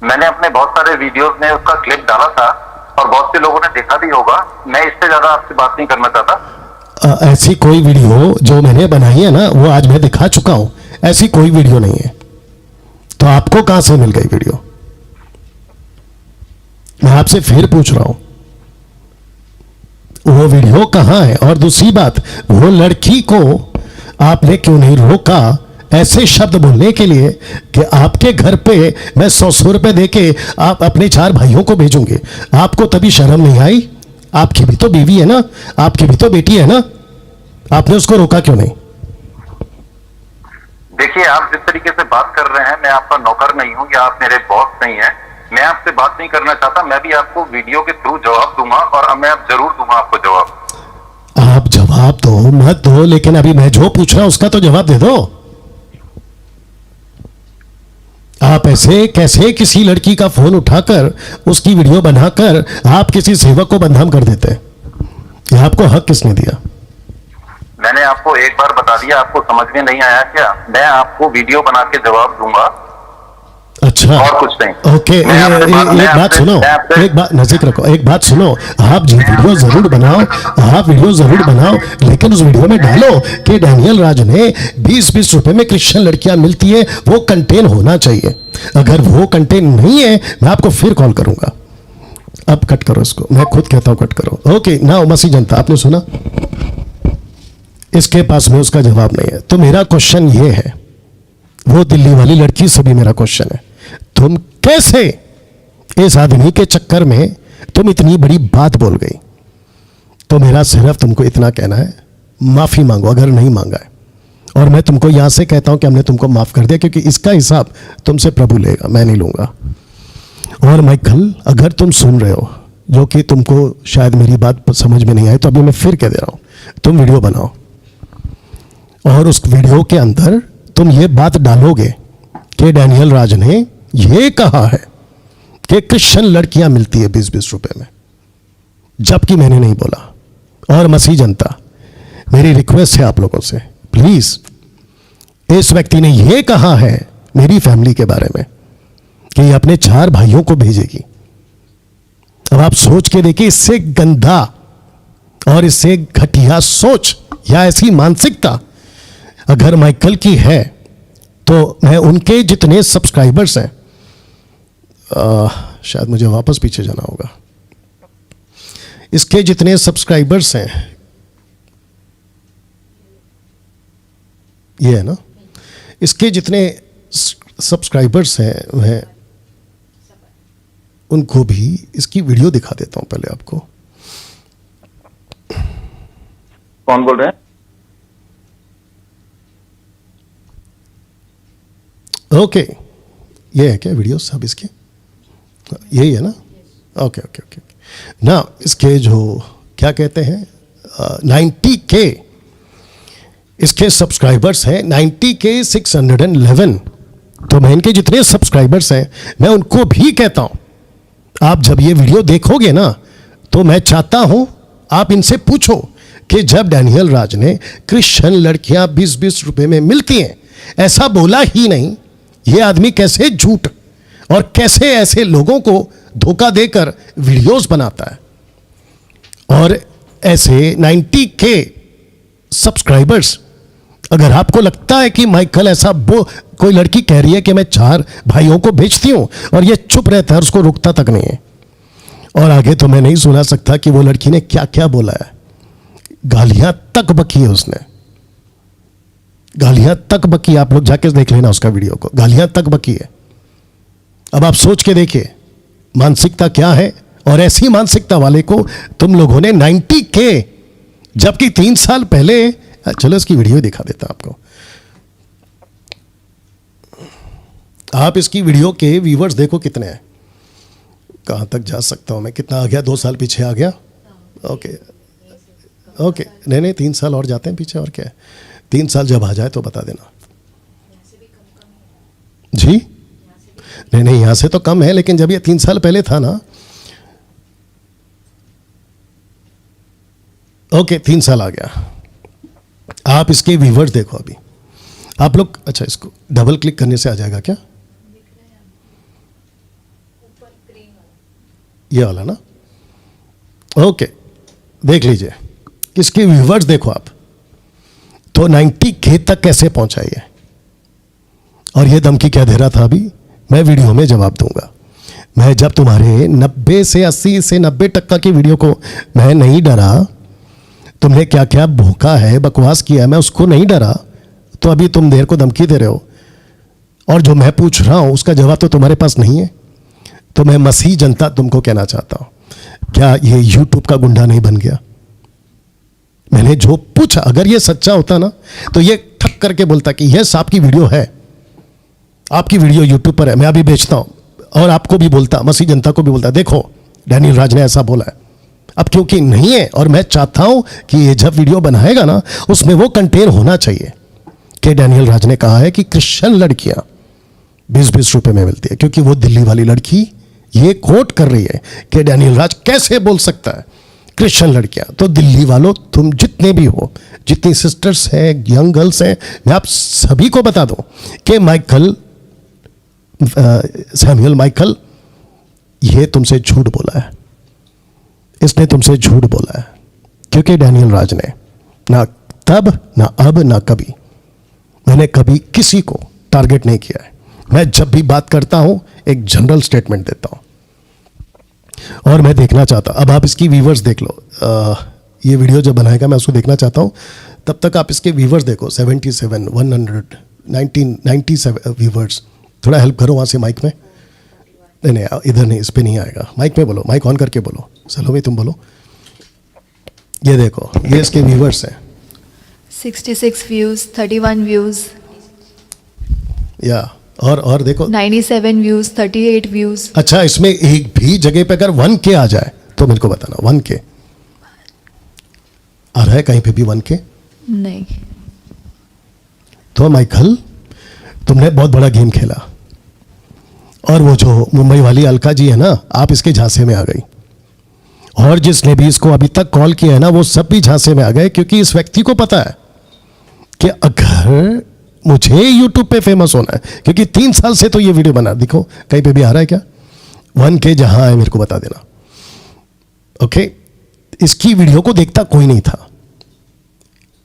[SPEAKER 4] मैंने अपने बहुत सारे वीडियोस में उसका क्लिप डाला था और बहुत से लोगों ने देखा भी होगा। मैं इससे ज्यादा आपसे बात नहीं करना चाहता।
[SPEAKER 1] ऐसी कोई वीडियो जो मैंने बनाई है ना, वो आज मैं दिखा चुका हूं। ऐसी कोई वीडियो नहीं है, तो आपको कहां से मिल गई वीडियो? मैं आपसे फिर पूछ रहा हूं, वो वीडियो कहां है? और दूसरी बात, वो लड़की को आपने क्यों नहीं रोका ऐसे शब्द बोलने के लिए कि आपके घर पे मैं 100 रुपए देके आप अपने 4 भाइयों को भेजूंगे? आपको तभी शर्म नहीं आई? आपकी भी तो बीवी है ना, आपकी भी तो बेटी है ना, आपने उसको रोका क्यों नहीं?
[SPEAKER 4] देखिए, आप जिस तरीके से बात कर रहे हैं, मैं आपका नौकर नहीं हूं या आप मेरे बॉस नहीं हैं। मैं आपसे बात नहीं करना चाहता। मैं भी आपको वीडियो के थ्रू जवाब दूंगा और मैं अब जरूर दूंगा आपको जवाब।
[SPEAKER 1] आप जवाब दो मत दो, लेकिन अभी मैं जो पूछ रहा हूं उसका तो जवाब दे दो। आप ऐसे कैसे किसी लड़की का फोन उठाकर उसकी वीडियो बनाकर आप किसी सेवक को बदनाम कर देते हैं? यह आपको हक किसने दिया?
[SPEAKER 4] मैंने आपको एक बार बता दिया, आपको समझ में नहीं आया क्या? मैं आपको वीडियो बना के जवाब दूंगा।
[SPEAKER 1] अच्छा,
[SPEAKER 4] और कुछ नहीं।
[SPEAKER 1] ओके, एक बात सुनो, एक बात नजदीक रखो, एक बात सुनो। आप वीडियो जरूर बनाओ, आप वीडियो जरूर बनाओ, लेकिन उस वीडियो में डालो कि डैनियल राज ने 20-20 रुपए में क्रिश्चियन लड़कियां मिलती है, वो कंटेन होना चाहिए। अगर वो कंटेन नहीं है, मैं आपको फिर कॉल करूंगा। अब कट करो इसको, मैं खुद कहता हूं कट करो। ओके ना, मसीह जनता, आपने सुना? इसके पास में उसका जवाब नहीं है। तो मेरा क्वेश्चन ये है, वो दिल्ली वाली लड़की से भी मेरा क्वेश्चन है, तुम कैसे इस आदमी के चक्कर में तुम इतनी बड़ी बात बोल गई? तो मेरा सिर्फ तुमको इतना कहना है, माफी मांगो अगर नहीं मांगा है। और मैं तुमको यहां से कहता हूं कि हमने तुमको माफ कर दिया, क्योंकि इसका हिसाब तुमसे प्रभु लेगा, मैं नहीं लूंगा। और माइकल, अगर तुम सुन रहे हो, जो कि तुमको शायद मेरी बात समझ में नहीं आई, तो अभी मैं फिर कह दे रहा हूं, तुम वीडियो बनाओ और उस वीडियो के अंदर तुम ये बात डालोगे कि डैनियल राज ने ये कहा है कि क्रिश्चियन लड़कियां मिलती है 20-20 रुपए में। जबकि मैंने नहीं बोला। और मसीह जनता, मेरी रिक्वेस्ट है आप लोगों से, प्लीज, इस व्यक्ति ने यह कहा है मेरी फैमिली के बारे में कि ये अपने 4 भाइयों को भेजेगी। अब आप सोच के देखिए, इससे गंदा और इससे घटिया सोच या ऐसी मानसिकता अगर माइकल की है, तो मैं उनके जितने सब्सक्राइबर्स हैं, शायद मुझे वापस पीछे जाना होगा, इसके जितने सब्सक्राइबर्स हैं, ये है ना, इसके जितने सब्सक्राइबर्स हैं वह, उनको भी इसकी वीडियो दिखा देता हूं पहले आपको।
[SPEAKER 4] कौन बोल रहे हैं?
[SPEAKER 1] ओके, ये है क्या वीडियो सब इसके? यही है ना? ओके ओके ओके ना, इसके जो क्या कहते हैं 90K इसके सब्सक्राइबर्स हैं, 90K 611। तो मैं इनके जितने सब्सक्राइबर्स हैं मैं उनको भी कहता हूं, आप जब ये वीडियो देखोगे ना, तो मैं चाहता हूं आप इनसे पूछो कि जब डैनियल राज ने क्रिश्चियन लड़कियां 20-20 रुपए में मिलती हैं, ऐसा बोला ही नहीं, ये आदमी कैसे झूठ और कैसे ऐसे लोगों को धोखा देकर वीडियोस बनाता है। और ऐसे 90K सब्सक्राइबर्स, अगर आपको लगता है कि माइकल ऐसा कोई लड़की कह रही है कि मैं 4 भाइयों को भेजती हूं और ये चुप रहता है, उसको रुकता तक नहीं है, और आगे तो मैं नहीं सुना सकता कि वो लड़की ने क्या क्या बोला है, गालियां तक बकी है उसने, गालियां तक बकी। आप लोग जाके देख लेना उसका वीडियो को, गालियां तक बकी है। अब आप सोच के देखिए मानसिकता क्या है, और ऐसी मानसिकता वाले को तुम लोगों ने 90K, जबकि 3 साल पहले, चलो इसकी वीडियो दिखा देता आपको। आप इसकी वीडियो के व्यूवर्स देखो कितने हैं, कहां तक जा सकता हूं मैं, कितना आ गया, 2 साल पीछे आ गया। ओके ओके, नहीं 3 साल और जाते हैं पीछे, और क्या है, 3 साल जब आ जाए तो बता देना जी। नहीं यहां से तो कम है, लेकिन जब ये 3 साल पहले था ना, ओके 3 साल आ गया। आप इसके व्यूवर्स देखो अभी, आप लोग, अच्छा इसको डबल क्लिक करने से आ जाएगा क्या, ये वाला ना, ओके देख लीजिए, इसके व्यूवर्स देखो आप, तो 90K तक कैसे पहुंचा ये, और ये धमकी क्या दे रहा था अभी, मैं वीडियो में जवाब दूंगा। मैं जब तुम्हारे 90 से 80 से 90% की वीडियो को मैं नहीं डरा, तुमने क्या क्या भूखा है, बकवास किया है, मैं उसको नहीं डरा, तो अभी तुम देर को धमकी दे रहे हो, और जो मैं पूछ रहा हूं उसका जवाब तो तुम्हारे पास नहीं है। तो मैं मसीह जनता तुमको कहना चाहता हूं, क्या ये यूट्यूब का गुंडा नहीं बन गया? मैंने जो पूछा, अगर ये सच्चा होता ना, तो ये ठक करके बोलता कि यस आपकी वीडियो है, आपकी वीडियो यूट्यूब पर है, मैं अभी बेचता हूं, और आपको भी बोलता, मसीह जनता को भी बोलता, देखो डैनियल राज ने ऐसा बोला है। अब क्योंकि नहीं है, और मैं चाहता हूं कि ये जब वीडियो बनाएगा ना, उसमें वो कंटेन होना चाहिए कि डैनियल राज ने कहा है कि क्रिश्चियन लड़कियां 20-20 रुपए में मिलती है, क्योंकि वो दिल्ली वाली लड़की ये कोट कर रही है कि डैनियल राज कैसे बोल सकता है क्रिश्चियन लड़कियां। तो दिल्ली वालों, तुम जितने भी हो, जितनी सिस्टर्स हैं, यंग गर्ल्स हैं, मैं आप सभी को बता दूं कि माइकल, सैमुअल माइकल, ये तुमसे झूठ बोला है, इसने तुमसे झूठ बोला है, क्योंकि डैनियल राज ने ना तब, ना अब, ना कभी, मैंने कभी किसी को टारगेट नहीं किया है। मैं जब भी बात करता हूं एक जनरल स्टेटमेंट देता हूं, और मैं देखना चाहता, अब आप इसकी व्यूवर्स देख लो, ये वीडियो जब बनाएगा मैं उसको देखना चाहता हूं, तब तक आप इसके व्यूवर्स देखो, 77, 100, 97 व्यूवर्स। थोड़ा हेल्प करो वहाँ से माइक में, नहीं इधर नहीं, इस पे नहीं आएगा, माइक में बोलो, माइक ऑन करके बोलो, चलो भाई तुम बोलो। ये देखो, ये इसके व्यूवर्स हैं,
[SPEAKER 16] 66 व्यूज, 31 व्यूज,
[SPEAKER 1] या और देखो
[SPEAKER 16] 97 व्यूज, 38 व्यूज।
[SPEAKER 1] अच्छा, इसमें एक भी जगह पे अगर 1K आ जाए तो मेरे को बताना, 1K आ रहा है कहीं पे भी 1K?
[SPEAKER 16] नहीं।
[SPEAKER 1] तो माइकल, तुमने बहुत बड़ा गेम खेला, और वो जो मुंबई वाली अलका जी है ना, आप इसके झांसे में आ गई, और जिसने भी इसको अभी तक कॉल किया है ना, वो सब भी झांसे में आ गए, क्योंकि इस व्यक्ति को पता है कि अगर मुझे YouTube पे फेमस होना है, क्योंकि 3 साल से तो ये वीडियो बना, देखो कहीं पे भी आ रहा है क्या, 1K जहां है मेरे को बता देना। ओके, इसकी वीडियो को देखता कोई नहीं था,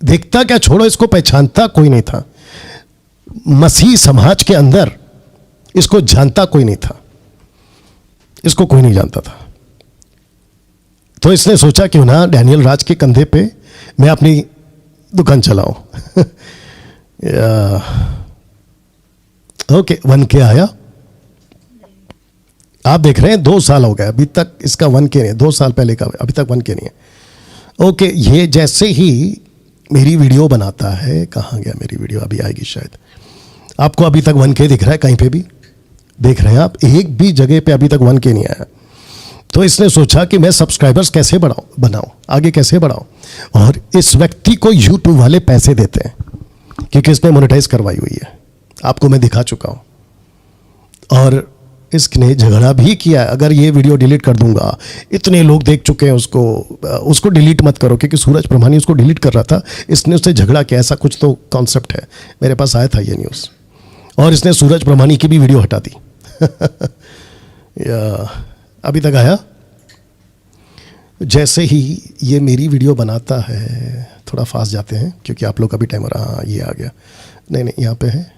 [SPEAKER 1] देखता क्या छोड़ो, इसको पहचानता कोई नहीं था, मसीह समाज के अंदर इसको जानता कोई नहीं था, इसको कोई नहीं जानता था। तो इसने सोचा क्यों ना डैनियल राज के कंधे पे मैं अपनी दुकान चलाऊं। ओके, 1K आया, आप देख रहे हैं 2 साल हो गए, अभी तक इसका 1K नहीं, 2 साल पहले का अभी तक 1K नहीं है। ओके, ये जैसे ही मेरी वीडियो बनाता है, कहाँ गया मेरी वीडियो, अभी आएगी शायद, आपको अभी तक 1K दिख रहा है, कहीं पे भी देख रहे हैं आप, एक भी जगह पे अभी तक 1K नहीं आया। तो इसने सोचा कि मैं सब्सक्राइबर्स कैसे बनाऊं, आगे कैसे बढ़ाऊं, और इस व्यक्ति को यूट्यूब वाले पैसे देते हैं, क्योंकि इसने मोनेटाइज करवाई हुई है, आपको मैं दिखा चुका हूं। और इसने झगड़ा भी किया, अगर ये वीडियो डिलीट कर दूंगा, इतने लोग देख चुके हैं उसको डिलीट मत करो, क्योंकि सूरज प्रमाणी उसको डिलीट कर रहा था, इसने उससे झगड़ा किया, ऐसा कुछ तो कॉन्सेप्ट है, मेरे पास आया था ये न्यूज़, और इसने सूरज प्रमाणी की भी वीडियो हटा दी। अभी तक आया, जैसे ही ये मेरी वीडियो बनाता है, थोड़ा फास्ट जाते हैं क्योंकि आप लोग का भी टाइम हो रहा, हाँ ये आ गया, नहीं यहाँ पे है,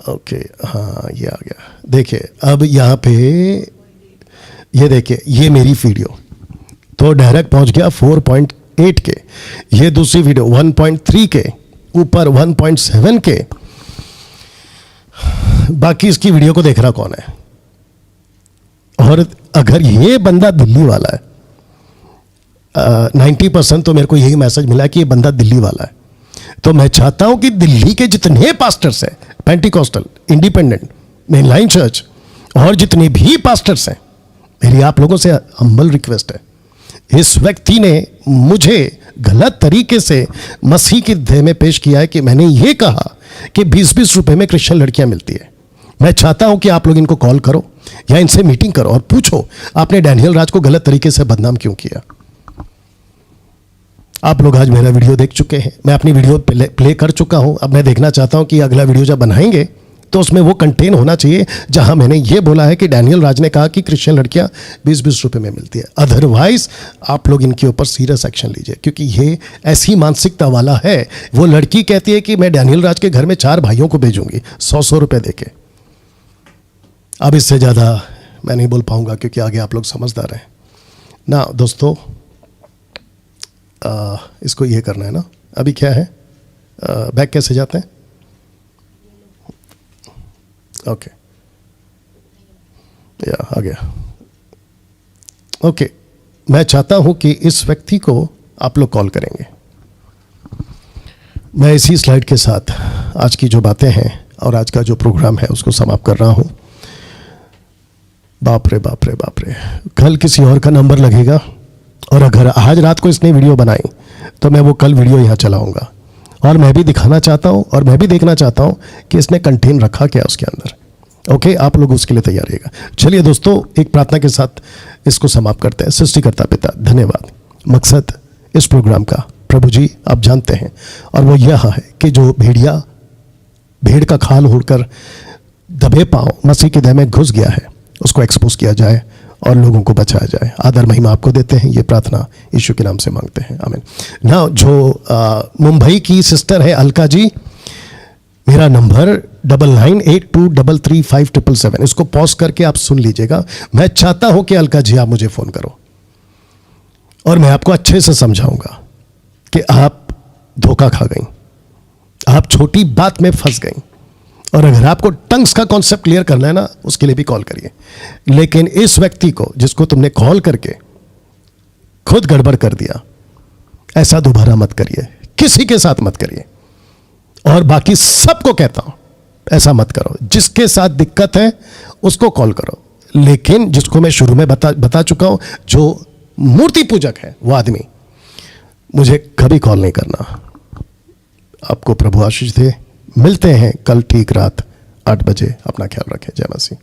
[SPEAKER 1] ओके हाँ ये आ गया, देखिए अब यहाँ पे ये देखिए, ये मेरी वीडियो तो डायरेक्ट पहुँच गया 4.8 के, ये दूसरी वीडियो 1.3 के, ऊपर 1.7 के, बाकी इसकी वीडियो को देख रहा कौन है। और अगर ये बंदा दिल्ली वाला है, 90% तो मेरे को यही मैसेज मिला कि ये बंदा दिल्ली वाला है, तो मैं चाहता हूं कि दिल्ली के जितने पास्टर्स हैं, पेंटिकॉस्टल, इंडिपेंडेंट, मेनलाइन चर्च, और जितने भी पास्टर्स हैं, मेरी आप लोगों से हम्बल रिक्वेस्ट है, इस व्यक्ति ने मुझे गलत तरीके से मसीह के देह में पेश किया है कि मैंने ये कहा कि 20-20 रुपए में क्रिश्चियन लड़कियां मिलती है। मैं चाहता हूं कि आप लोग इनको कॉल करो या इनसे मीटिंग करो और पूछो आपने डैनियल राज को गलत तरीके से बदनाम क्यों किया। आप लोग आज मेरा वीडियो देख चुके हैं, मैं अपनी वीडियो प्ले कर चुका हूं, अब मैं देखना चाहता हूं कि अगला वीडियो जब बनाएंगे तो उसमें वो कंटेन होना चाहिए जहां मैंने ये बोला है कि डैनियल राज ने कहा कि क्रिश्चियन लड़कियां 20-20 रुपए में मिलती है। अदरवाइज आप लोग इनके ऊपर सीरियस एक्शन लीजिए, क्योंकि ये ऐसी मानसिकता वाला है। वो लड़की कहती है कि मैं डैनियल राज के घर में 4 भाइयों को भेजूंगी 100-100 रुपए देके। अब इससे ज़्यादा मैं नहीं बोल पाऊंगा क्योंकि आगे आप लोग समझदार हैं ना। दोस्तों इसको ये करना है ना, अभी क्या है, बैक कैसे जाते हैं, ओके या आ गया, ओके। मैं चाहता हूं कि इस व्यक्ति को आप लोग कॉल करेंगे। मैं इसी स्लाइड के साथ आज की जो बातें हैं और आज का जो प्रोग्राम है उसको समाप्त कर रहा हूं। बाप रे बाप रे बाप रे, कल किसी और का नंबर लगेगा, और अगर आज रात को इसने वीडियो बनाई तो मैं वो कल वीडियो यहाँ चलाऊंगा, और मैं भी दिखाना चाहता हूँ और मैं भी देखना चाहता हूँ कि इसने कंटेन रखा क्या उसके अंदर। ओके, आप लोग उसके लिए तैयार रहिएगा। चलिए दोस्तों, एक प्रार्थना के साथ इसको समाप्त करते हैं। सृष्टिकर्ता पिता धन्यवाद, मकसद इस प्रोग्राम का प्रभु जी आप जानते हैं, और वो यह है कि जो भेड़ का खाल होकर दबे पांव मसीह के देह में घुस गया है उसको एक्सपोज किया जाए और लोगों को बचाया जाए। आदर महिमा आपको देते हैं, ये प्रार्थना यीशु के नाम से मांगते हैं, आमीन। ना जो मुंबई की सिस्टर है अलका जी, मेरा नंबर 9982335777, इसको पॉज करके आप सुन लीजिएगा। मैं चाहता हूं कि अलका जी आप मुझे फोन करो और मैं आपको अच्छे से समझाऊंगा कि आप धोखा खा गई, आप छोटी बात में फंस गई, और अगर आपको टंग्स का कॉन्सेप्ट क्लियर करना है ना, उसके लिए भी कॉल करिए। लेकिन इस व्यक्ति को जिसको तुमने कॉल करके खुद गड़बड़ कर दिया, ऐसा दोबारा मत करिए, किसी के साथ मत करिए। और बाकी सबको कहता हूं ऐसा मत करो। जिसके साथ दिक्कत है उसको कॉल करो, लेकिन जिसको मैं शुरू में बता चुका हूं, जो मूर्ति पूजक है वो आदमी, मुझे कभी कॉल नहीं करना। आपको प्रभु आशीष दे। मिलते हैं कल ठीक रात 8 बजे। अपना ख्याल रखें। जय मसीह।